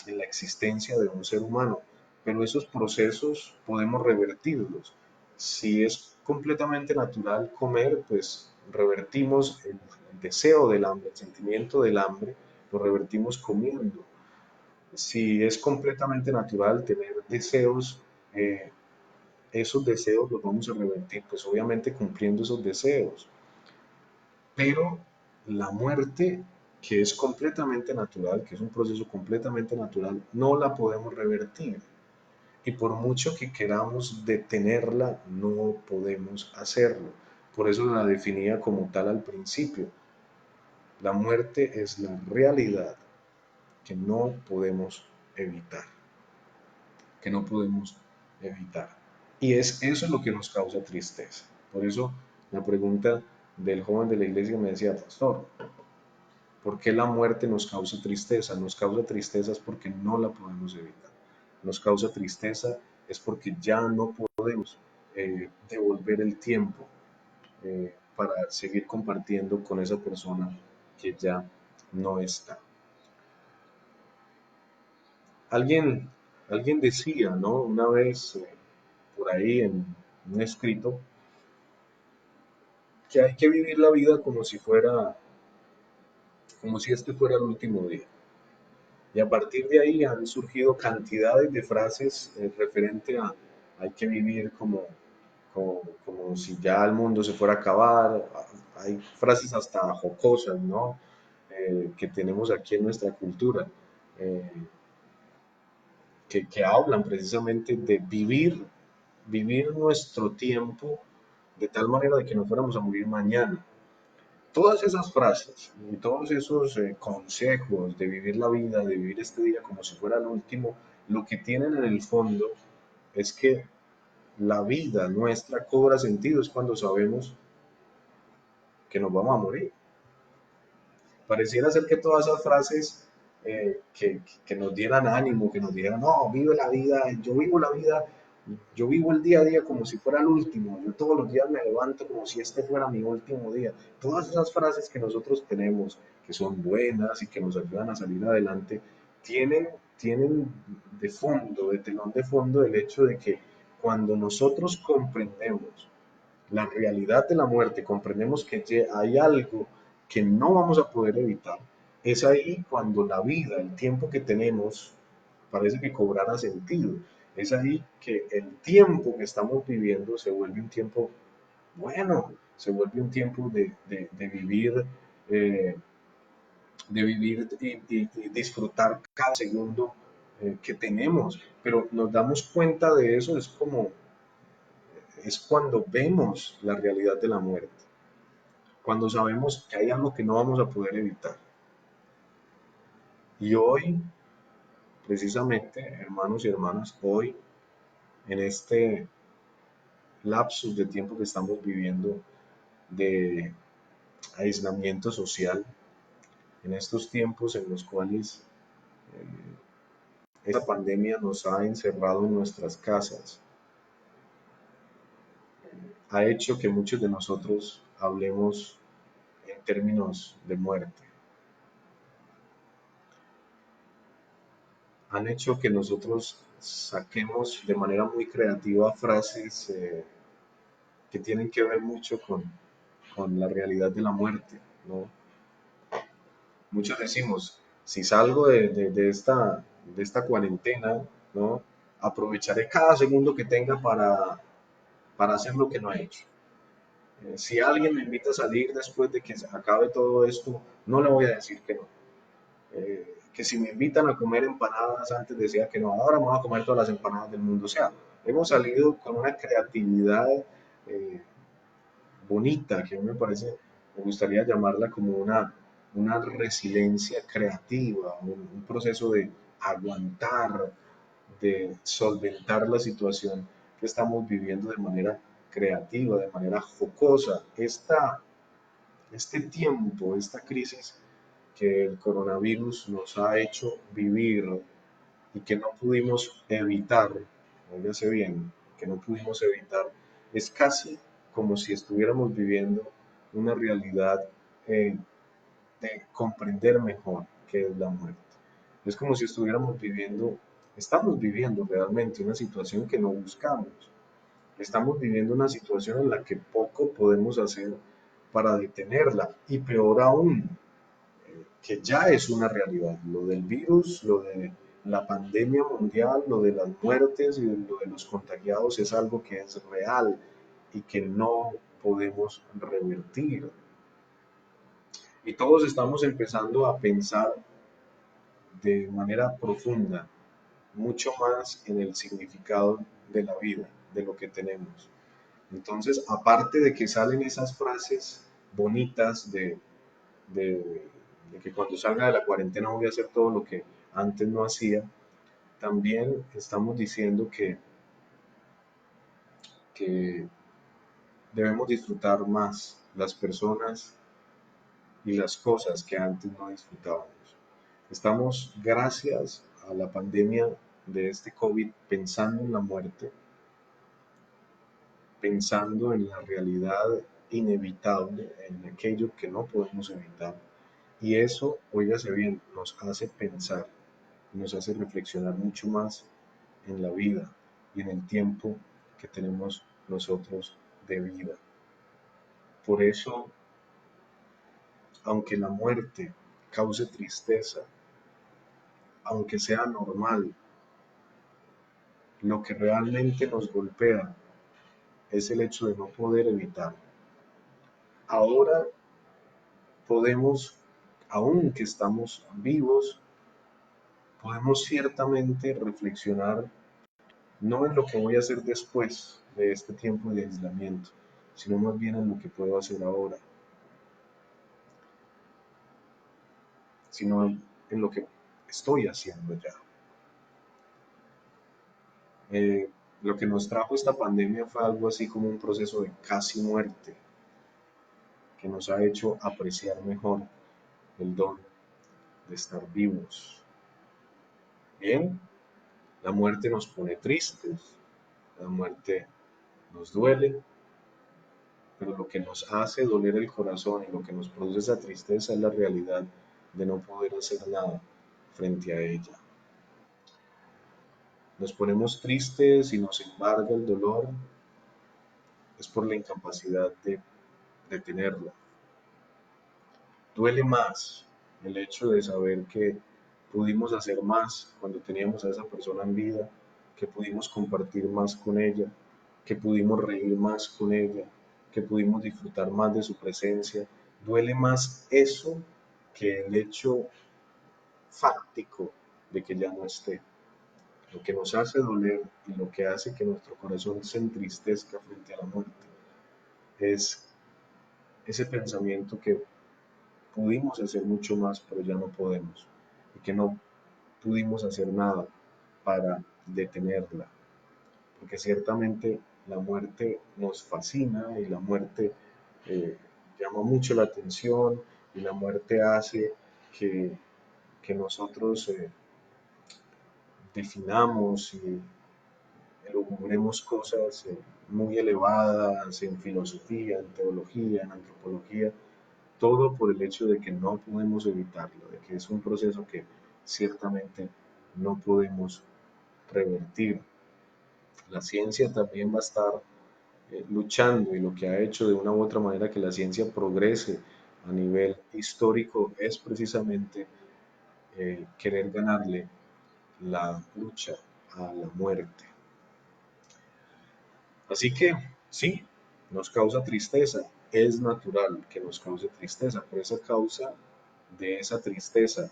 en la existencia de un ser humano, pero esos procesos podemos revertirlos. Si es completamente natural comer, pues revertimos el deseo del hambre, el sentimiento del hambre, lo revertimos comiendo. Si es completamente natural tener deseos, eh, esos deseos los vamos a revertir, pues obviamente cumpliendo esos deseos. Pero la muerte que es completamente natural, que es un proceso completamente natural, no la podemos revertir. Y por mucho que queramos detenerla, no podemos hacerlo. Por eso la definía como tal al principio. La muerte es la realidad que no podemos evitar, que no podemos evitar. Y es eso lo que nos causa tristeza. Por eso la pregunta del joven de la iglesia me decía, pastor, ¿por qué la muerte nos causa tristeza? Nos causa tristeza es porque no la podemos evitar. Nos causa tristeza es porque ya no podemos devolver el tiempo para seguir compartiendo con esa persona que ya no está. Alguien, alguien decía, ¿no? Una vez por ahí en un escrito, que hay que vivir la vida como si fuera, como si este fuera el último día. Y a partir de ahí han surgido cantidades de frases referente a hay que vivir como si ya el mundo se fuera a acabar. Hay frases hasta jocosas, ¿no? Que tenemos aquí en nuestra cultura, eh, que hablan precisamente de vivir nuestro tiempo de tal manera de que no fuéramos a morir mañana. Todas esas frases y todos esos consejos de vivir la vida, de vivir este día como si fuera el último, lo que tienen en el fondo es que la vida nuestra cobra sentido es cuando sabemos que nos vamos a morir. Pareciera ser que todas esas frases que nos dieran ánimo, que nos dieran, no, vive la vida, yo vivo el día a día como si fuera el último, yo todos los días me levanto como si este fuera mi último día. Todas esas frases que nosotros tenemos, que son buenas y que nos ayudan a salir adelante, tienen de fondo, de telón de fondo, el hecho de que cuando nosotros comprendemos la realidad de la muerte, comprendemos que hay algo que no vamos a poder evitar, es ahí cuando la vida, el tiempo que tenemos, parece que cobrara sentido. Es ahí que el tiempo que estamos viviendo se vuelve un tiempo bueno, se vuelve un tiempo eh, de vivir y disfrutar cada segundo que tenemos. Pero nos damos cuenta de eso, es cuando vemos la realidad de la muerte, cuando sabemos que hay algo que no vamos a poder evitar. Y hoy, precisamente, hermanos y hermanas, hoy, en este lapsus de tiempo que estamos viviendo de aislamiento social, en estos tiempos en los cuales esta pandemia nos ha encerrado en nuestras casas, ha hecho que muchos de nosotros hablemos en términos de muerte, han hecho que nosotros saquemos de manera muy creativa frases que tienen que ver mucho con la realidad de la muerte, ¿no? Muchos decimos, si salgo de esta cuarentena, ¿no? Aprovecharé cada segundo que tenga para hacer lo que no he hecho. Si alguien me invita a salir después de que se acabe todo esto, no le voy a decir que no. Que si me invitan a comer empanadas, antes decía que no, ahora me voy a comer todas las empanadas del mundo. O sea, hemos salido con una creatividad eh, bonita, que a mí me parece, me gustaría llamarla como una resiliencia creativa, un proceso de aguantar, de solventar la situación que estamos viviendo de manera creativa, de manera jocosa. Este tiempo, esta crisis que el coronavirus nos ha hecho vivir y que no pudimos evitar, óigase bien, que no pudimos evitar, es casi como si estuviéramos viviendo una realidad eh, de comprender mejor qué es la muerte. Es como si estamos viviendo realmente una situación que no buscamos. Estamos viviendo una situación en la que poco podemos hacer para detenerla y peor aún, que ya es una realidad. Lo del virus, lo de la pandemia mundial, lo de las muertes y lo de los contagiados es algo que es real y que no podemos revertir. Y todos estamos empezando a pensar de manera profunda, mucho más en el significado de la vida, de lo que tenemos. Entonces, aparte de que salen esas frases bonitas de, de que cuando salga de la cuarentena voy a hacer todo lo que antes no hacía, también estamos diciendo que debemos disfrutar más las personas y las cosas que antes no disfrutábamos. Estamos, gracias a la pandemia de este COVID, pensando en la muerte, pensando en la realidad inevitable, en aquello que no podemos evitar. Y eso, óigase bien, nos hace pensar, nos hace reflexionar mucho más en la vida y en el tiempo que tenemos nosotros de vida. Por eso, aunque la muerte cause tristeza, aunque sea normal, lo que realmente nos golpea es el hecho de no poder evitarlo. Ahora podemos, aunque estamos vivos, podemos ciertamente reflexionar no en lo que voy a hacer después de este tiempo de aislamiento, sino más bien en lo que puedo hacer ahora, sino en lo que estoy haciendo ya. Eh, lo que nos trajo esta pandemia fue algo así como un proceso de casi muerte que nos ha hecho apreciar mejor el don de estar vivos. Bien, la muerte nos pone tristes, la muerte nos duele, pero lo que nos hace doler el corazón y lo que nos produce esa tristeza es la realidad de no poder hacer nada frente a ella. Nos ponemos tristes y nos embarga el dolor, es por la incapacidad de detenerla. Duele más el hecho de saber que pudimos hacer más cuando teníamos a esa persona en vida, que pudimos compartir más con ella, que pudimos reír más con ella, que pudimos disfrutar más de su presencia. Duele más eso que el hecho fáctico de que ya no esté. Lo que nos hace doler y lo que hace que nuestro corazón se entristezca frente a la muerte es ese pensamiento que pudimos hacer mucho más, pero ya no podemos, y que no pudimos hacer nada para detenerla, porque ciertamente la muerte nos fascina y la muerte eh, llama mucho la atención y la muerte hace que nosotros definamos y elucubremos cosas muy elevadas en filosofía, en teología, en antropología, todo por el hecho de que no podemos evitarlo, de que es un proceso que ciertamente no podemos revertir. La ciencia también va a estar luchando y lo que ha hecho de una u otra manera que la ciencia progrese a nivel histórico es precisamente querer ganarle la lucha a la muerte. Así que sí, nos causa tristeza, es natural que nos cause tristeza, pero esa causa de esa tristeza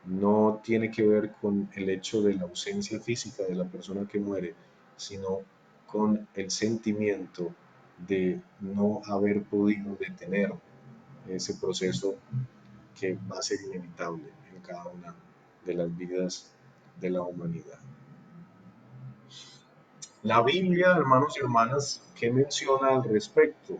no tiene que ver con el hecho de la ausencia física de la persona que muere, sino con el sentimiento de no haber podido detener ese proceso que va a ser inevitable en cada una de las vidas de la humanidad. La Biblia, hermanos y hermanas, ¿qué menciona al respecto?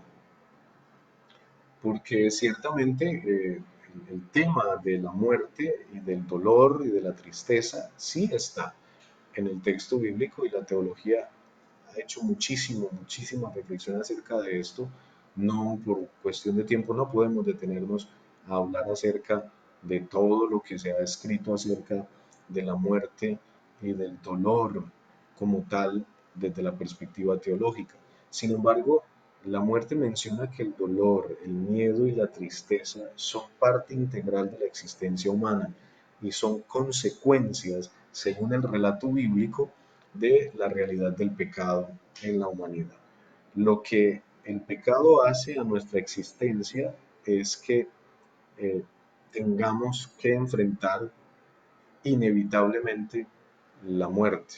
Porque ciertamente el tema de la muerte y del dolor y de la tristeza sí está en el texto bíblico y la teología ha hecho muchísima reflexión acerca de esto. No, por cuestión de tiempo no podemos detenernos a hablar acerca de todo lo que se ha escrito acerca de la muerte y del dolor como tal desde la perspectiva teológica. Sin embargo, la muerte menciona que el dolor, el miedo y la tristeza son parte integral de la existencia humana y son consecuencias, según el relato bíblico, de la realidad del pecado en la humanidad. Lo que el pecado hace a nuestra existencia es que eh, tengamos que enfrentar inevitablemente la muerte.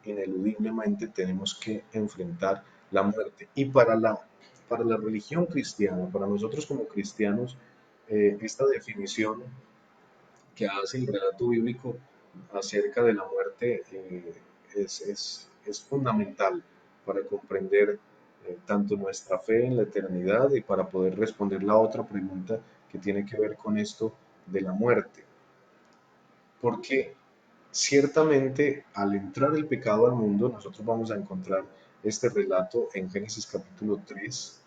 Ineludiblemente tenemos que enfrentar la muerte. Y para la religión cristiana, para nosotros como cristianos, esta definición que hace el relato bíblico acerca de la muerte es fundamental para comprender tanto nuestra fe en la eternidad y para poder responder la otra pregunta que tiene que ver con esto de la muerte. Porque ciertamente al entrar el pecado al mundo, nosotros vamos a encontrar este relato en Génesis capítulo 3.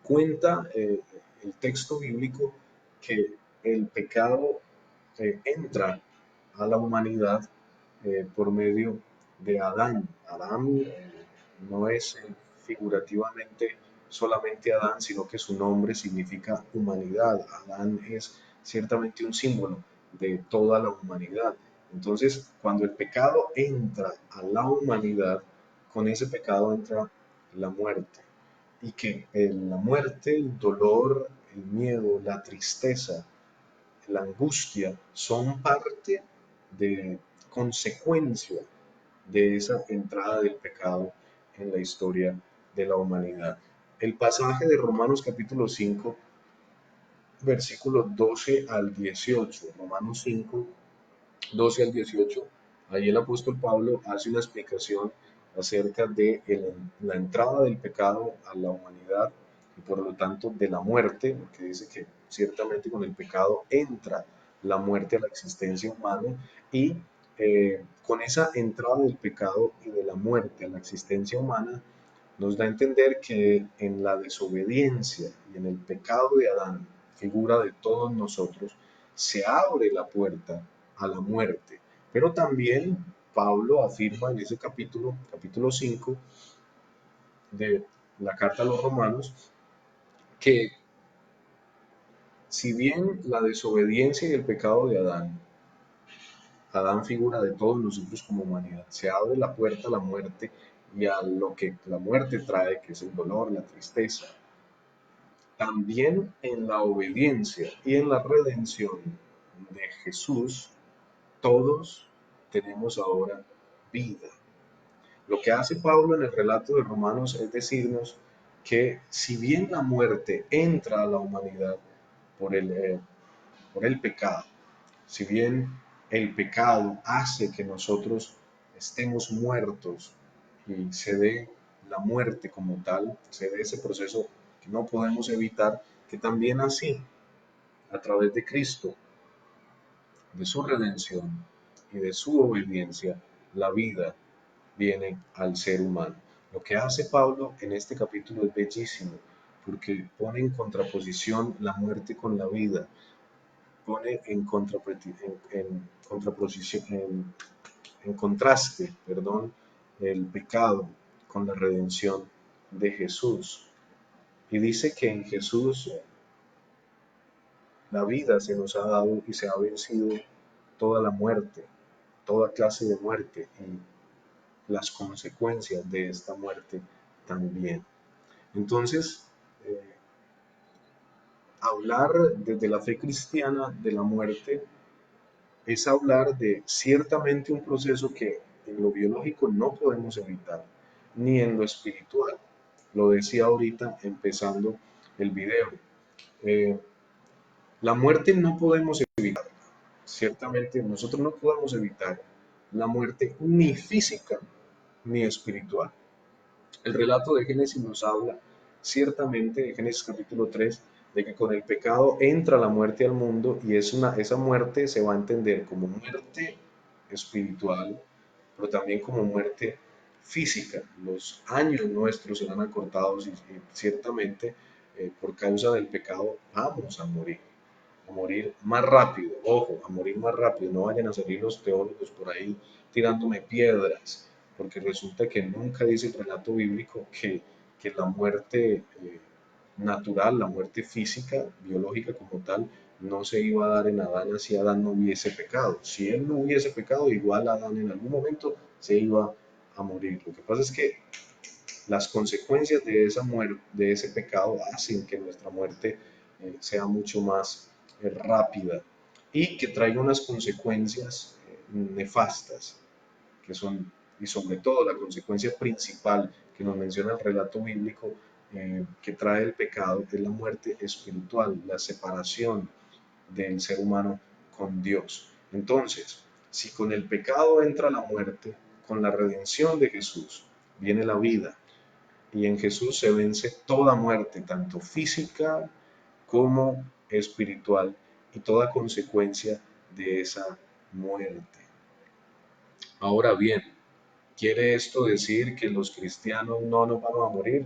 Cuenta el texto bíblico que el pecado entra a la humanidad por medio de Adán. Adán no es figurativamente solamente Adán, sino que su nombre significa humanidad. Adán es ciertamente un símbolo de toda la humanidad. Entonces, cuando el pecado entra a la humanidad, con ese pecado entra la muerte. Y que la muerte, el dolor, el miedo, la tristeza, la angustia son parte de consecuencia de esa entrada del pecado en la historia de la humanidad. El pasaje de Romanos capítulo 5, versículos 12 al 18, Romanos 5, 12 al 18, ahí el apóstol Pablo hace una explicación acerca de la entrada del pecado a la humanidad y por lo tanto de la muerte, porque dice que ciertamente con el pecado entra la muerte a la existencia humana y con esa entrada del pecado y de la muerte a la existencia humana nos da a entender que en la desobediencia y en el pecado de Adán, figura de todos nosotros, se abre la puerta a la muerte. Pero también Pablo afirma en ese capítulo 5 de la carta a los romanos, que si bien la desobediencia y el pecado de Adán, Adán figura de todos nosotros como humanidad, se abre la puerta a la muerte y a lo que la muerte trae, que es el dolor, la tristeza, también en la obediencia y en la redención de Jesús, todos tenemos ahora vida. Lo que hace Pablo en el relato de Romanos es decirnos que si bien la muerte entra a la humanidad por por el pecado, si bien el pecado hace que nosotros estemos muertos y se dé la muerte como tal, se dé ese proceso que no podemos evitar, que también así, a través de Cristo, de su redención y de su obediencia, la vida viene al ser humano. Lo que hace Pablo en este capítulo es bellísimo, porque pone en contraposición la muerte con la vida, pone en contraste, perdón, el pecado con la redención de Jesús. Y dice que en Jesús la vida se nos ha dado y se ha vencido toda la muerte, toda clase de muerte y las consecuencias de esta muerte también. Entonces, eh, hablar desde la fe cristiana de la muerte es hablar de ciertamente un proceso que en lo biológico no podemos evitar, ni en lo espiritual. Lo decía ahorita empezando el video. Eh, la muerte no podemos evitar, ciertamente nosotros no podemos evitar la muerte ni física ni espiritual. El relato de Génesis nos habla ciertamente, de Génesis capítulo 3, de que con el pecado entra la muerte al mundo y esa muerte se va a entender como muerte espiritual, pero también como muerte física. Los años nuestros serán acortados y ciertamente por causa del pecado vamos a morir más rápido, ojo, a morir más rápido, no vayan a salir los teólogos por ahí tirándome piedras, porque resulta que nunca dice el relato bíblico que la muerte natural, la muerte física, biológica como tal, no se iba a dar en Adán si Adán no hubiese pecado. Si él no hubiese pecado, igual Adán en algún momento se iba a morir. Lo que pasa es que las consecuencias de esa muerte, de ese pecado, hacen que nuestra muerte sea mucho más rápida y que traiga unas consecuencias nefastas, que son, y sobre todo la consecuencia principal que nos menciona el relato bíblico, que trae el pecado, es la muerte espiritual, la separación del ser humano con Dios. Entonces, si con el pecado entra la muerte, con la redención de Jesús viene la vida, y en Jesús se vence toda muerte, tanto física como espiritual, y toda consecuencia de esa muerte. Ahora bien, ¿quiere esto decir que los cristianos no nos vamos a morir?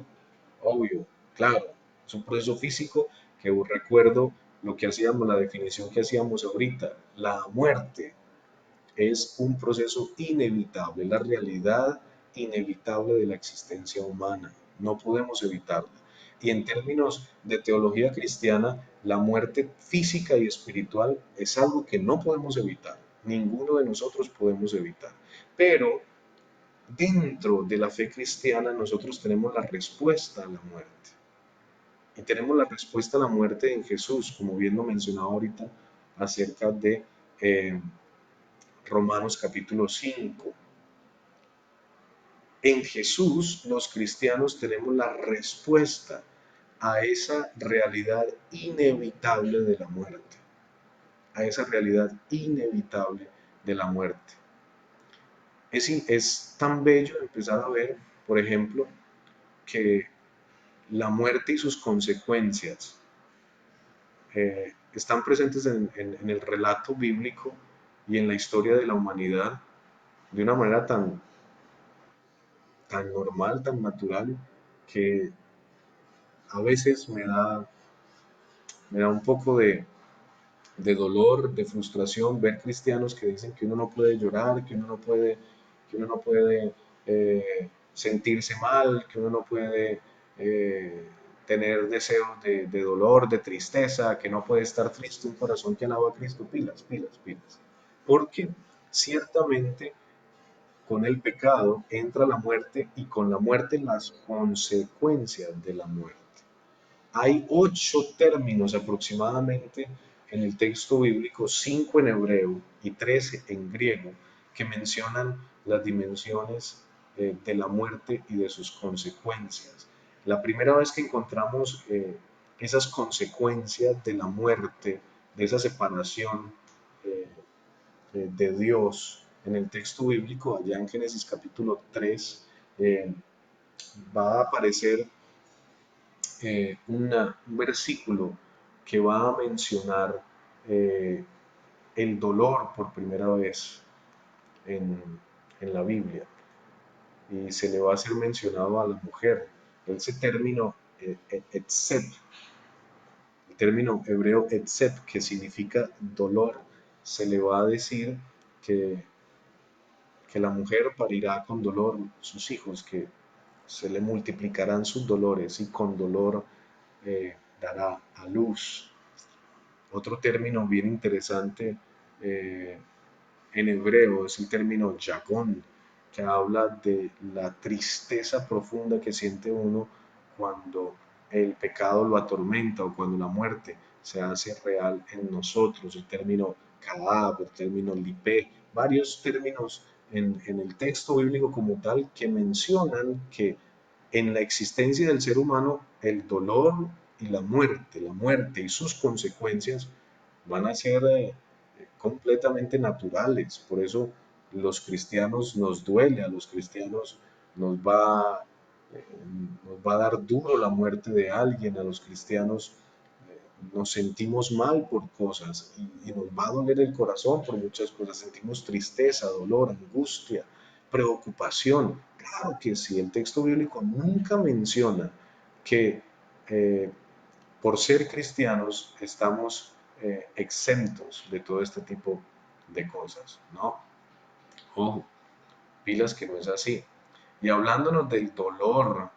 Obvio, claro, es un proceso físico que recuerdo lo que hacíamos, la definición que hacíamos ahorita. La muerte es un proceso inevitable, la realidad inevitable de la existencia humana. No podemos evitarla. Y en términos de teología cristiana, la muerte física y espiritual es algo que no podemos evitar. Ninguno de nosotros podemos evitar. Pero dentro de la fe cristiana nosotros tenemos la respuesta a la muerte. Y tenemos la respuesta a la muerte en Jesús, como bien lo mencionaba ahorita acerca de Romanos capítulo 5. En Jesús los cristianos tenemos la respuesta a esa realidad inevitable de la muerte, a esa realidad inevitable de la muerte. Es tan bello empezar a ver, por ejemplo, que la muerte y sus consecuencias están presentes en el relato bíblico y en la historia de la humanidad de una manera tan normal, tan natural, que a veces me da un poco de dolor, de frustración ver cristianos que dicen que uno no puede llorar, que uno no puede sentirse mal, que uno no puede tener deseos de dolor, de tristeza, que no puede estar triste un corazón que alaba a Cristo. Pilas, pilas, pilas. Porque ciertamente con el pecado entra la muerte y con la muerte las consecuencias de la muerte. Hay 8 términos aproximadamente en el texto bíblico, 5 en hebreo y 13 en griego, que mencionan las dimensiones de la muerte y de sus consecuencias. La primera vez que encontramos esas consecuencias de la muerte, de esa separación eh, de Dios en el texto bíblico, allá en Génesis capítulo 3, eh, va a aparecer un versículo que va a mencionar eh, el dolor por primera vez en, en la Biblia y se le va a ser mencionado a la mujer. Ese término, etzet, el término hebreo etzet, que significa dolor, se le va a decir que, que la mujer parirá con dolor sus hijos, que se le multiplicarán sus dolores y con dolor dará a luz. Otro término bien interesante eh, en hebreo es el término yagón, que habla de la tristeza profunda que siente uno cuando el pecado lo atormenta o cuando la muerte se hace real en nosotros. El término kaab, el término lipé, varios términos en el texto bíblico como tal que mencionan que en la existencia del ser humano el dolor y la muerte y sus consecuencias van a ser completamente naturales. Por eso los cristianos nos duele, a los cristianos nos va, eh, nos va a dar duro la muerte de alguien, a los cristianos nos sentimos mal por cosas y nos va a doler el corazón por muchas cosas, sentimos tristeza, dolor, angustia, preocupación. Claro que sí, el texto bíblico nunca menciona que eh, por ser cristianos estamos exentos de todo este tipo de cosas, ¿no? Ojo, pilas que no es así. Y hablándonos del dolor,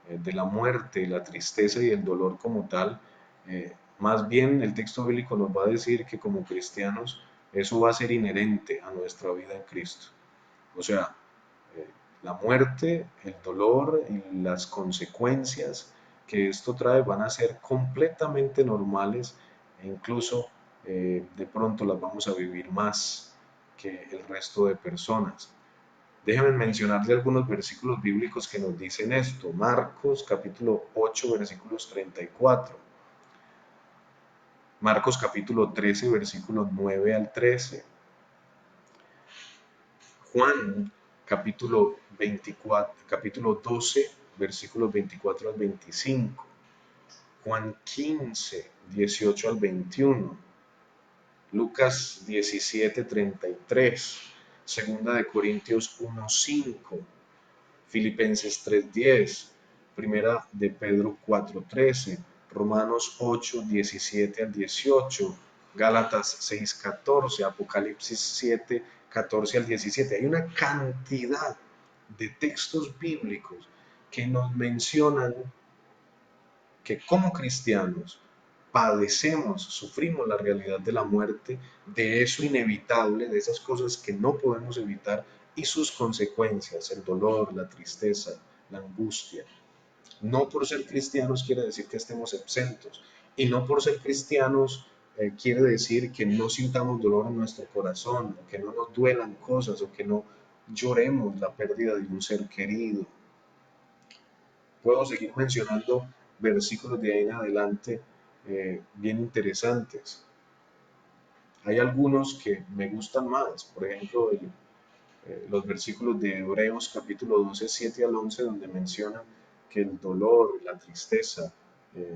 de la muerte, la tristeza y el dolor como tal, más bien el texto bíblico nos va a decir que como cristianos eso va a ser inherente a nuestra vida en Cristo. O sea, eh, la muerte, el dolor y las consecuencias que esto trae van a ser completamente normales e incluso de pronto las vamos a vivir más que el resto de personas. Déjenme mencionarle algunos versículos bíblicos que nos dicen esto. Marcos capítulo 8 versículos 34. Marcos capítulo 13 versículos 9 al 13. Juan capítulo 12 versículos 24 al 25. Juan 15 18 al 21. Lucas 17 33. Segunda de Corintios 1 5. Filipenses 3:10, Primera de Pedro 4:13, Romanos 8:17 al 18, Gálatas 6:14, Apocalipsis 7:14 al 17. Hay una cantidad de textos bíblicos que nos mencionan que como cristianos padecemos, sufrimos la realidad de la muerte, de eso inevitable, de esas cosas que no podemos evitar y sus consecuencias, el dolor, la tristeza, la angustia. No por ser cristianos quiere decir que estemos exentos y no por ser cristianos quiere decir que no sintamos dolor en nuestro corazón, que no nos duelan cosas o que no lloremos la pérdida de un ser querido. Puedo seguir mencionando versículos de ahí en adelante bien interesantes. Hay algunos que me gustan más, por ejemplo, los versículos de Hebreos capítulo 12, 7 al 11, donde mencionan que el dolor, la tristeza,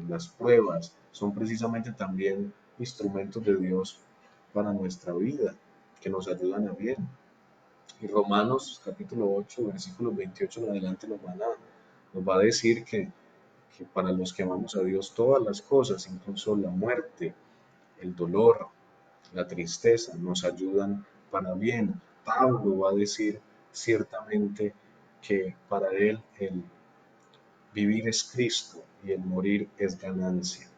las pruebas son precisamente también instrumentos de Dios para nuestra vida, que nos ayudan a bien. Y Romanos capítulo 8, versículos 28 en adelante nos va a decir que para los que amamos a Dios todas las cosas, incluso la muerte, el dolor, la tristeza, nos ayudan para bien. Pablo va a decir ciertamente que para él el vivir es Cristo y el morir es ganancia.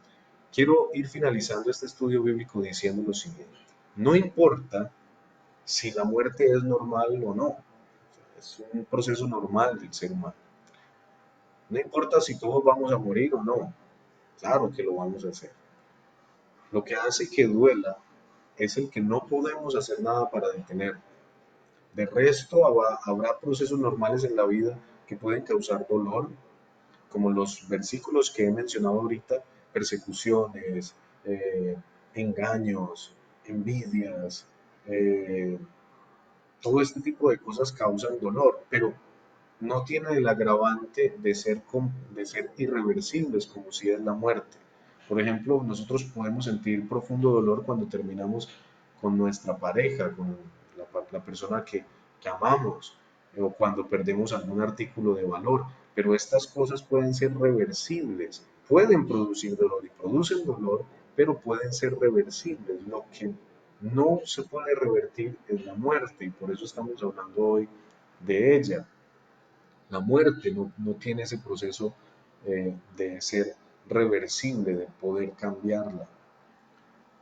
Quiero ir finalizando este estudio bíblico diciendo lo siguiente. No importa si la muerte es normal o no, es un proceso normal del ser humano. No importa si todos vamos a morir o no, claro que lo vamos a hacer. Lo que hace que duela es el que no podemos hacer nada para detenerlo. De resto, habrá procesos normales en la vida que pueden causar dolor, como los versículos que he mencionado ahorita, persecuciones, eh, engaños, envidias, eh, todo este tipo de cosas causan dolor, pero no tiene el agravante de ser irreversibles como si es la muerte. Por ejemplo, nosotros podemos sentir profundo dolor cuando terminamos con nuestra pareja, con la persona que amamos, o cuando perdemos algún artículo de valor, pero estas cosas pueden ser reversibles, pueden producir dolor y producen dolor, pero pueden ser reversibles. Lo que no se puede revertir es la muerte y por eso estamos hablando hoy de ella. La muerte no tiene ese proceso de ser reversible, de poder cambiarla.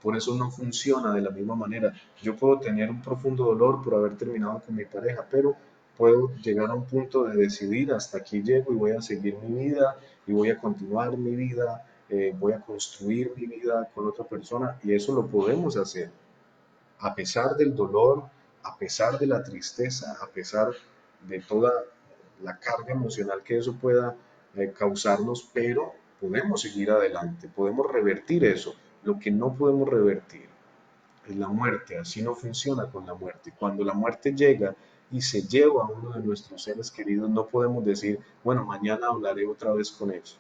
Por eso no funciona de la misma manera. Yo puedo tener un profundo dolor por haber terminado con mi pareja, pero puedo llegar a un punto de decidir hasta aquí llego y voy a seguir mi vida y voy a continuar mi vida, voy a construir mi vida con otra persona y eso lo podemos hacer a pesar del dolor, a pesar de la tristeza, a pesar de toda la carga emocional que eso pueda causarnos, pero podemos seguir adelante, podemos revertir eso. Lo que no podemos revertir es la muerte, así no funciona con la muerte. Cuando la muerte llega y se lleva a uno de nuestros seres queridos, no podemos decir, bueno, mañana hablaré otra vez con ellos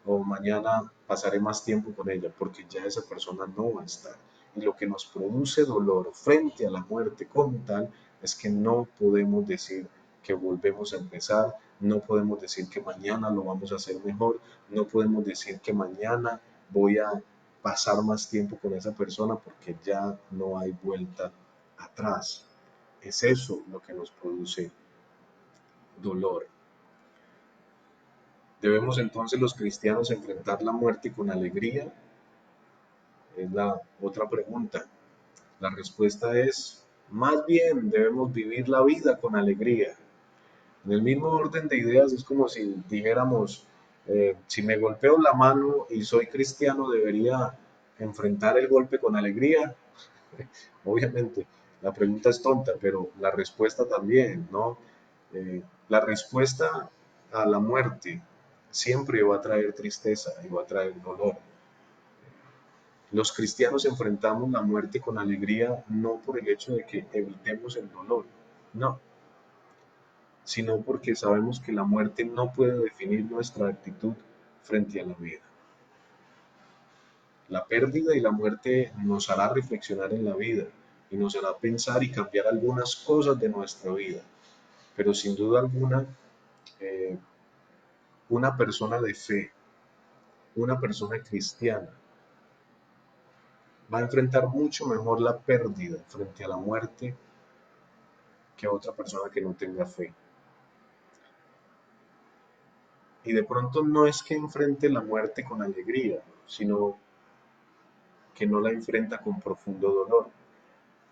o mañana pasaré más tiempo con ella, porque ya esa persona no va a estar. Y lo que nos produce dolor frente a la muerte como tal es que no podemos decir que volvemos a empezar, no podemos decir que mañana lo vamos a hacer mejor, no podemos decir que mañana voy a pasar más tiempo con esa persona porque ya no hay vuelta atrás. Es eso lo que nos produce dolor. ¿Debemos entonces los cristianos enfrentar la muerte con alegría? Es la otra pregunta. La respuesta es, más bien debemos vivir la vida con alegría. En el mismo orden de ideas es como si dijéramos, Si me golpeo la mano y soy cristiano, debería enfrentar el golpe con alegría. Obviamente, la pregunta es tonta, pero la respuesta también, ¿no? La respuesta a la muerte siempre va a traer tristeza y va a traer dolor. Los cristianos enfrentamos la muerte con alegría no por el hecho de que evitemos el dolor, no, sino porque sabemos que la muerte no puede definir nuestra actitud frente a la vida. La pérdida y la muerte nos hará reflexionar en la vida y nos hará pensar y cambiar algunas cosas de nuestra vida, pero sin duda alguna, eh, una persona de fe, una persona cristiana, va a enfrentar mucho mejor la pérdida frente a la muerte que otra persona que no tenga fe. Y de pronto no es que enfrente la muerte con alegría, sino que no la enfrenta con profundo dolor.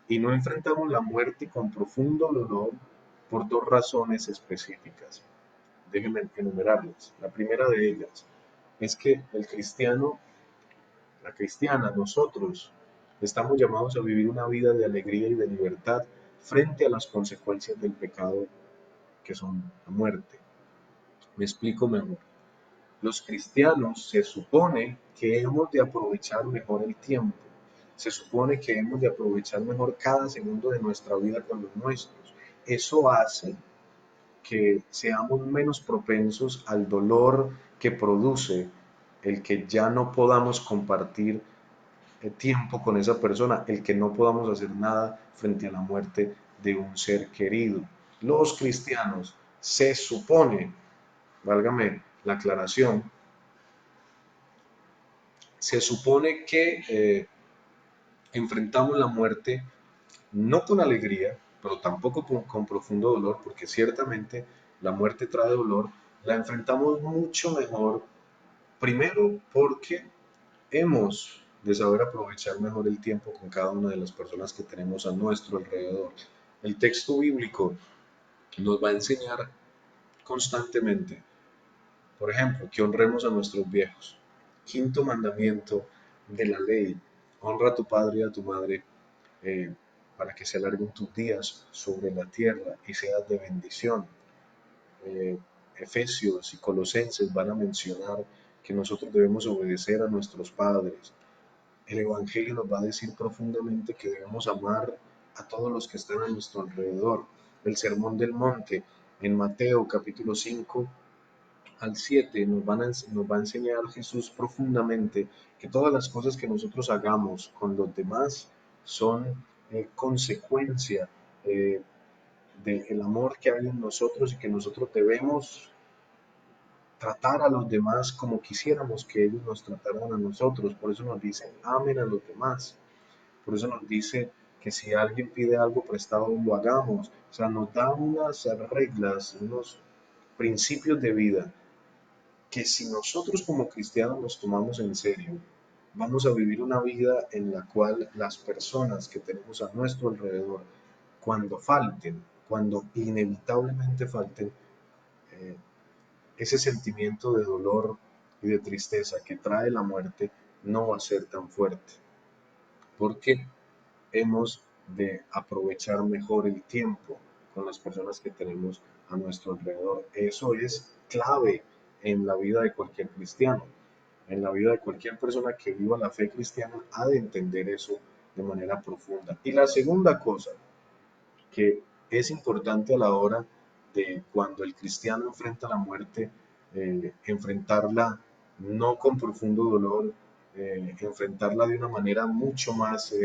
Y no enfrentamos la muerte con profundo dolor por dos razones específicas. Déjenme enumerarlas. La primera de ellas es que el cristiano, la cristiana, nosotros estamos llamados a vivir una vida de alegría y de libertad frente a las consecuencias del pecado que son la muerte. Me explico mejor. Los cristianos se supone que hemos de aprovechar mejor el tiempo. Se supone que hemos de aprovechar mejor cada segundo de nuestra vida con los nuestros. Eso hace que seamos menos propensos al dolor que produce el que ya no podamos compartir tiempo con esa persona, el que no podamos hacer nada frente a la muerte de un ser querido. Los cristianos se supone, válgame la aclaración, se supone que enfrentamos la muerte no con alegría, pero tampoco con profundo dolor, porque ciertamente la muerte trae dolor, la enfrentamos mucho mejor, primero porque hemos de saber aprovechar mejor el tiempo con cada una de las personas que tenemos a nuestro alrededor. El texto bíblico nos va a enseñar constantemente, por ejemplo, que honremos a nuestros viejos. Quinto mandamiento de la ley, honra a tu padre y a tu madre eh, para que se alarguen tus días sobre la tierra y seas de bendición. Eh, Efesios y Colosenses van a mencionar que nosotros debemos obedecer a nuestros padres. El Evangelio nos va a decir profundamente que debemos amar a todos los que están a nuestro alrededor. El Sermón del Monte en Mateo capítulo 5 al 7 nos va a enseñar Jesús profundamente que todas las cosas que nosotros hagamos con los demás son consecuencia eh, del amor que hay en nosotros y que nosotros debemos tratar a los demás como quisiéramos que ellos nos trataran a nosotros. Por eso nos dice, amen a los demás. Por eso nos dice que si alguien pide algo prestado, lo hagamos. O sea, nos da unas reglas, unos principios de vida que si nosotros como cristianos nos tomamos en serio, vamos a vivir una vida en la cual las personas que tenemos a nuestro alrededor, cuando falten, cuando inevitablemente falten, eh, ese sentimiento de dolor y de tristeza que trae la muerte no va a ser tan fuerte, porque hemos de aprovechar mejor el tiempo con las personas que tenemos a nuestro alrededor. Eso es clave en la vida de cualquier cristiano, en la vida de cualquier persona que viva la fe cristiana, ha de entender eso de manera profunda. Y la segunda cosa que es importante a la hora de cuando el cristiano enfrenta la muerte, enfrentarla no con profundo dolor, enfrentarla de una manera mucho más,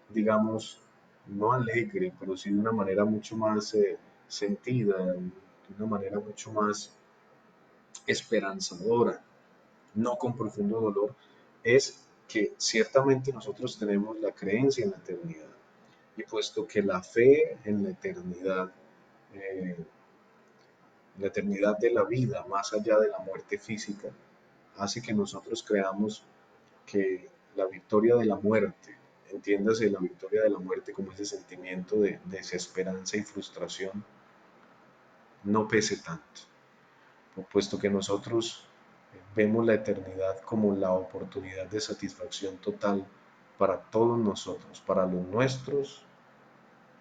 digamos, no alegre, pero sí de una manera mucho más sentida, de una manera mucho más esperanzadora, no con profundo dolor, es que ciertamente nosotros tenemos la creencia en la eternidad. Y puesto que la fe en la eternidad de la vida, más allá de la muerte física, hace que nosotros creamos que la victoria de la muerte, entiéndase la victoria de la muerte como ese sentimiento de desesperanza y frustración, no pese tanto. puesto que nosotros vemos la eternidad como la oportunidad de satisfacción total para todos nosotros, para los nuestros,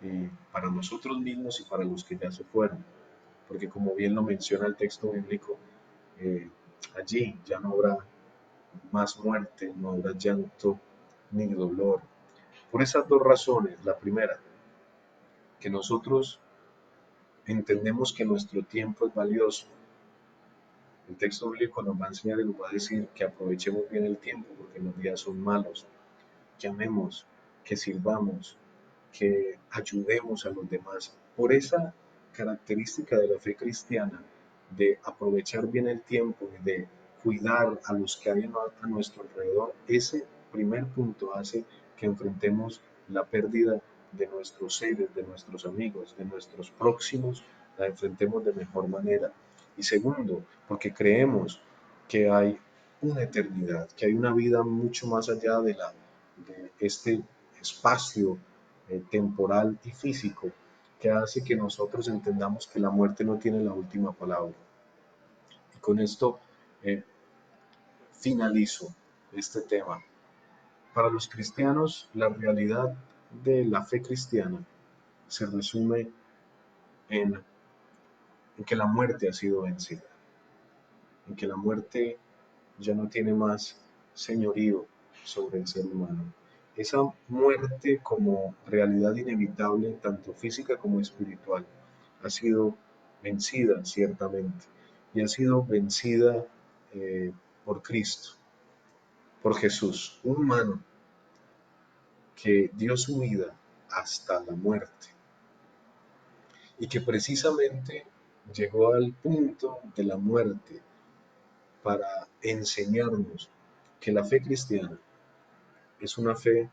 y para nosotros mismos y para los que ya se fueron. Porque como bien lo menciona el texto bíblico, eh, allí ya no habrá más muerte, no habrá llanto ni dolor. Por esas dos razones, la primera, que nosotros entendemos que nuestro tiempo es valioso. El texto bíblico nos va a enseñar y nos va a decir que aprovechemos bien el tiempo porque los días son malos, que amemos, que sirvamos, que ayudemos a los demás. Por esa característica de la fe cristiana, de aprovechar bien el tiempo y de cuidar a los que hay a nuestro alrededor, ese primer punto hace que enfrentemos la pérdida de nuestros seres, de nuestros amigos, de nuestros próximos, la enfrentemos de mejor manera. Y segundo, porque creemos que hay una eternidad, que hay una vida mucho más allá de este espacio temporal y físico, que hace que nosotros entendamos que la muerte no tiene la última palabra. Y con esto eh, finalizo este tema. Para los cristianos, la realidad de la fe cristiana se resume en, en que la muerte ha sido vencida, en que la muerte ya no tiene más señorío sobre el ser humano. Esa muerte como realidad inevitable, tanto física como espiritual, ha sido vencida ciertamente y ha sido vencida por Cristo, por Jesús, un humano que dio su vida hasta la muerte y que precisamente llegó al punto de la muerte para enseñarnos que la fe cristiana es una fe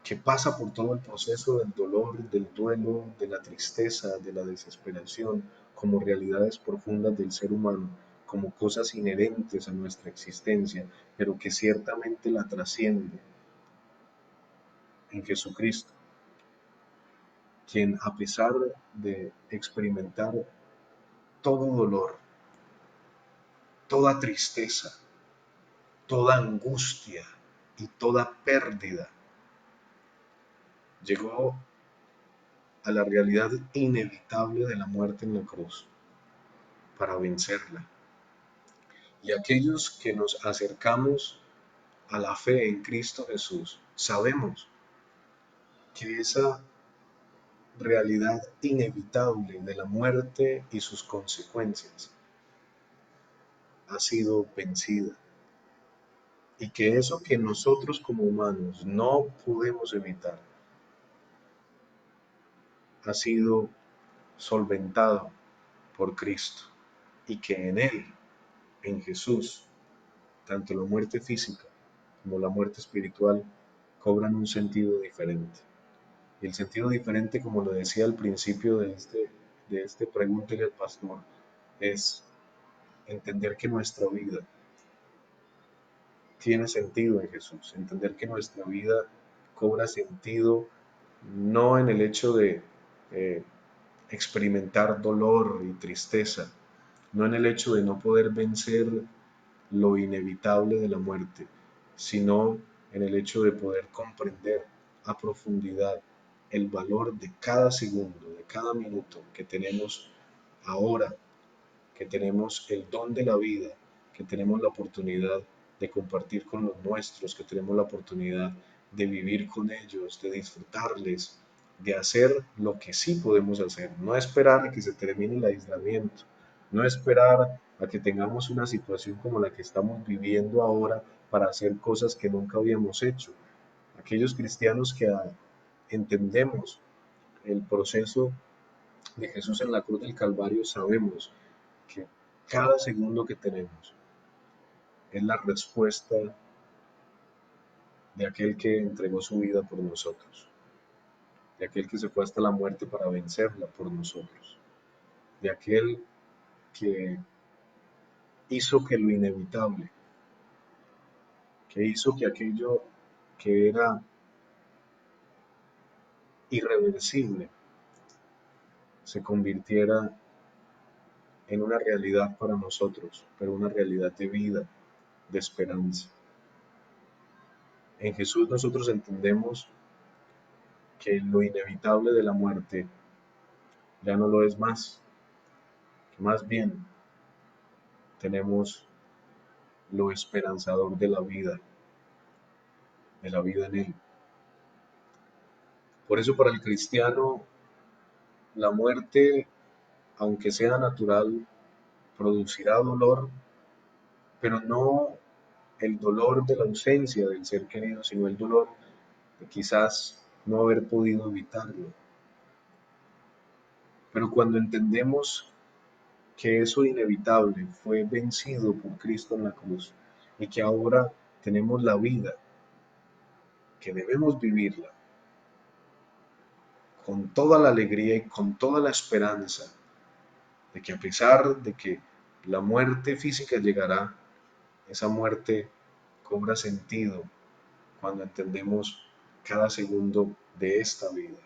que pasa por todo el proceso del dolor, del duelo, de la tristeza, de la desesperación, como realidades profundas del ser humano, como cosas inherentes a nuestra existencia, pero que ciertamente la trasciende en Jesucristo, quien a pesar de experimentar todo dolor, toda tristeza, toda angustia y toda pérdida, llegó a la realidad inevitable de la muerte en la cruz para vencerla. Y aquellos que nos acercamos a la fe en Cristo Jesús, sabemos que esa realidad inevitable de la muerte y sus consecuencias ha sido vencida. Y que eso que nosotros como humanos no podemos evitar ha sido solventado por Cristo. Y que en Él, en Jesús, tanto la muerte física como la muerte espiritual cobran un sentido diferente. Y el sentido diferente, como lo decía al principio de este Pregúntele al Pastor, es entender que nuestra vida tiene sentido en Jesús, entender que nuestra vida cobra sentido no en el hecho de eh, experimentar dolor y tristeza, no en el hecho de no poder vencer lo inevitable de la muerte, sino en el hecho de poder comprender a profundidad el valor de cada segundo, de cada minuto que tenemos ahora, que tenemos el don de la vida, que tenemos la oportunidad de compartir con los nuestros, que tenemos la oportunidad de vivir con ellos, de disfrutarles, de hacer lo que sí podemos hacer, no esperar a que se termine el aislamiento, no esperar a que tengamos una situación como la que estamos viviendo ahora para hacer cosas que nunca habíamos hecho. Aquellos cristianos que entendemos el proceso de Jesús en la cruz del Calvario sabemos que cada segundo que tenemos es la respuesta de aquel que entregó su vida por nosotros, de aquel que se fue hasta la muerte para vencerla por nosotros, de aquel que hizo que lo inevitable, que hizo que aquello que era irreversible se convirtiera en una realidad para nosotros, pero una realidad de vida, de esperanza. En Jesús nosotros entendemos que lo inevitable de la muerte ya no lo es más, que más bien tenemos lo esperanzador de la vida en Él. Por eso para el cristiano la muerte, aunque sea natural, producirá dolor, pero no el dolor de la ausencia del ser querido, sino el dolor de quizás no haber podido evitarlo. Pero cuando entendemos que eso inevitable fue vencido por Cristo en la cruz y que ahora tenemos la vida, que debemos vivirla con toda la alegría y con toda la esperanza de que a pesar de que la muerte física llegará, esa muerte cobra sentido cuando entendemos cada segundo de esta vida.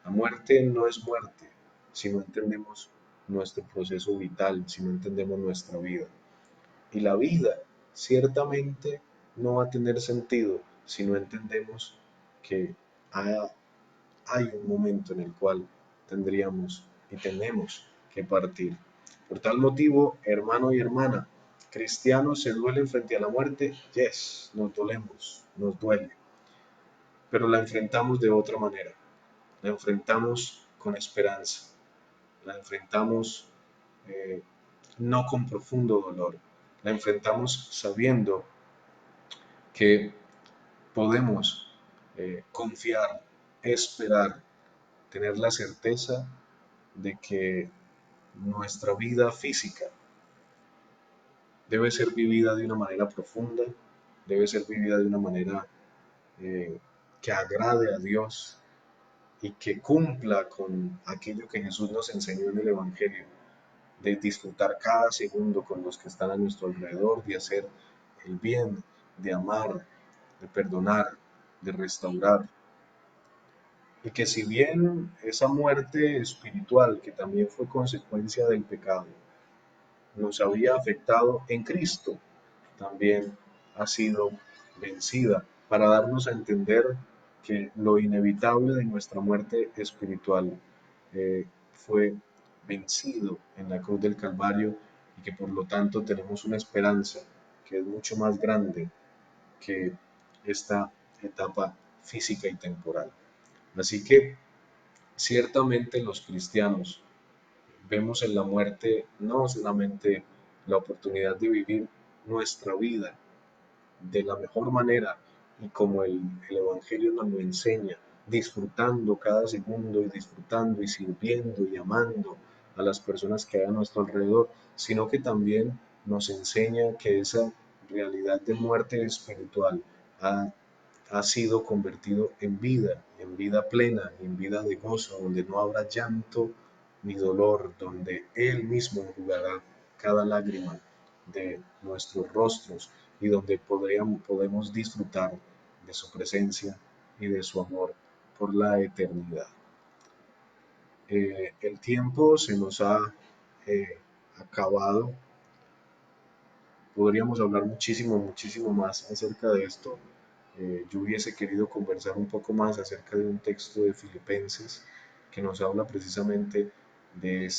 La muerte no es muerte si no entendemos nuestro proceso vital, si no entendemos nuestra vida. Y la vida ciertamente no va a tener sentido si no entendemos que hay un momento en el cual tendríamos y tenemos que partir. Por tal motivo, hermano y hermana, cristianos se duelen frente a la muerte, yes, nos dolemos, nos duele, pero la enfrentamos de otra manera, la enfrentamos con esperanza, la enfrentamos eh, no con profundo dolor, la enfrentamos sabiendo que podemos confiar, esperar, tener la certeza de que nuestra vida física debe ser vivida de una manera profunda, debe ser vivida de una manera que agrade a Dios y que cumpla con aquello que Jesús nos enseñó en el Evangelio, de disfrutar cada segundo con los que están a nuestro alrededor, de hacer el bien, de amar, de perdonar, de restaurar. Y que si bien esa muerte espiritual, que también fue consecuencia del pecado, nos había afectado en Cristo, también ha sido vencida para darnos a entender que lo inevitable de nuestra muerte espiritual fue vencido en la cruz del Calvario y que por lo tanto tenemos una esperanza que es mucho más grande que esta etapa física y temporal. Así que ciertamente los cristianos vemos en la muerte no solamente la oportunidad de vivir nuestra vida de la mejor manera y como el Evangelio nos lo enseña, disfrutando cada segundo y disfrutando y sirviendo y amando a las personas que hay a nuestro alrededor, sino que también nos enseña que esa realidad de muerte espiritual ha ha sido convertido en vida plena, en vida de gozo, donde no habrá llanto ni dolor, donde Él mismo enjugará cada lágrima de nuestros rostros y donde podemos disfrutar de su presencia y de su amor por la eternidad. El tiempo se nos ha acabado. Podríamos hablar muchísimo, muchísimo más acerca de esto. Yo hubiese querido conversar un poco más acerca de un texto de Filipenses que nos habla precisamente de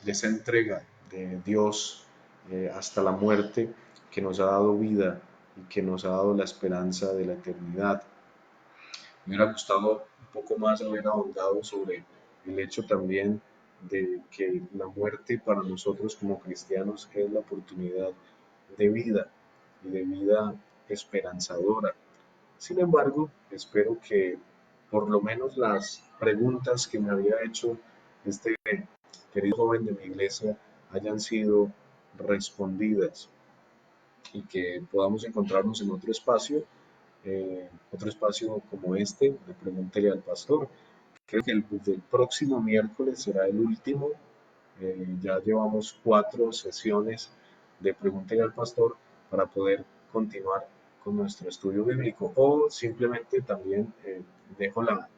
de esa entrega de Dios hasta la muerte que nos ha dado vida y que nos ha dado la esperanza de la eternidad. Me hubiera gustado un poco más haber ahondado sobre el hecho también de que la muerte para nosotros como cristianos es la oportunidad de vida y de vida esperanzadora. Sin embargo, espero que por lo menos las preguntas que me había hecho este querido joven de mi iglesia hayan sido respondidas y que podamos encontrarnos en otro espacio como este, de Pregúntele al Pastor. Creo que el próximo miércoles será el último. Ya llevamos 4 sesiones de Pregúntele al Pastor para poder continuar con nuestro estudio bíblico. O simplemente también dejo la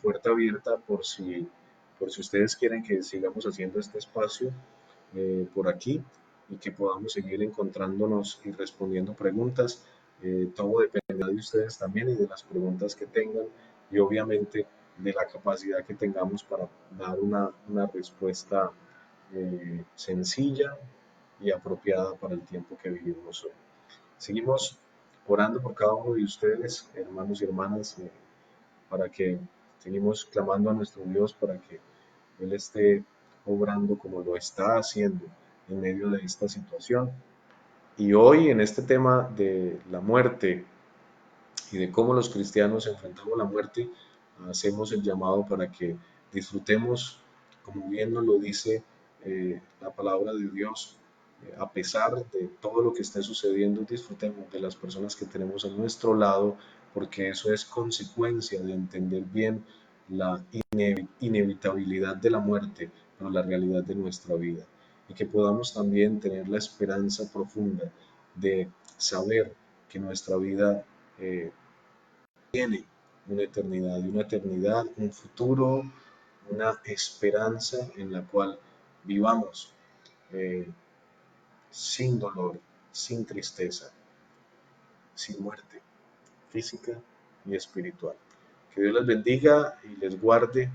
puerta abierta por si por si ustedes quieren que sigamos haciendo este espacio por aquí y que podamos seguir encontrándonos y respondiendo preguntas. Todo dependerá de ustedes también y de las preguntas que tengan y obviamente de la capacidad que tengamos para dar una respuesta sencilla y apropiada para el tiempo que vivimos hoy. Seguimos orando por cada uno de ustedes, hermanos y hermanas, para que seguimos clamando a nuestro Dios para que Él esté obrando como lo está haciendo en medio de esta situación. Y hoy en este tema de la muerte y de cómo los cristianos enfrentamos la muerte, hacemos el llamado para que disfrutemos, como bien nos lo dice la palabra de Dios, a pesar de todo lo que esté sucediendo, disfrutemos de las personas que tenemos a nuestro lado, porque eso es consecuencia de entender bien la inevitabilidad de la muerte, pero la realidad de nuestra vida. Y que podamos también tener la esperanza profunda de saber que nuestra vida eh, tiene una eternidad, un futuro, una esperanza en la cual vivamos eh, sin dolor, sin tristeza, sin muerte física y espiritual. Que Dios les bendiga y les guarde,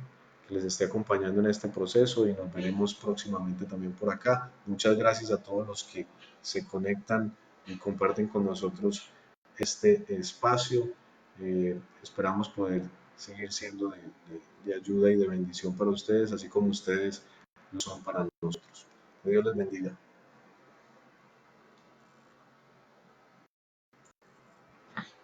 que les esté acompañando en este proceso y nos veremos próximamente también por acá. Muchas gracias a todos los que se conectan y comparten con nosotros este espacio. Esperamos poder seguir siendo de ayuda y de bendición para ustedes, así como ustedes lo son para nosotros. Que Dios les bendiga.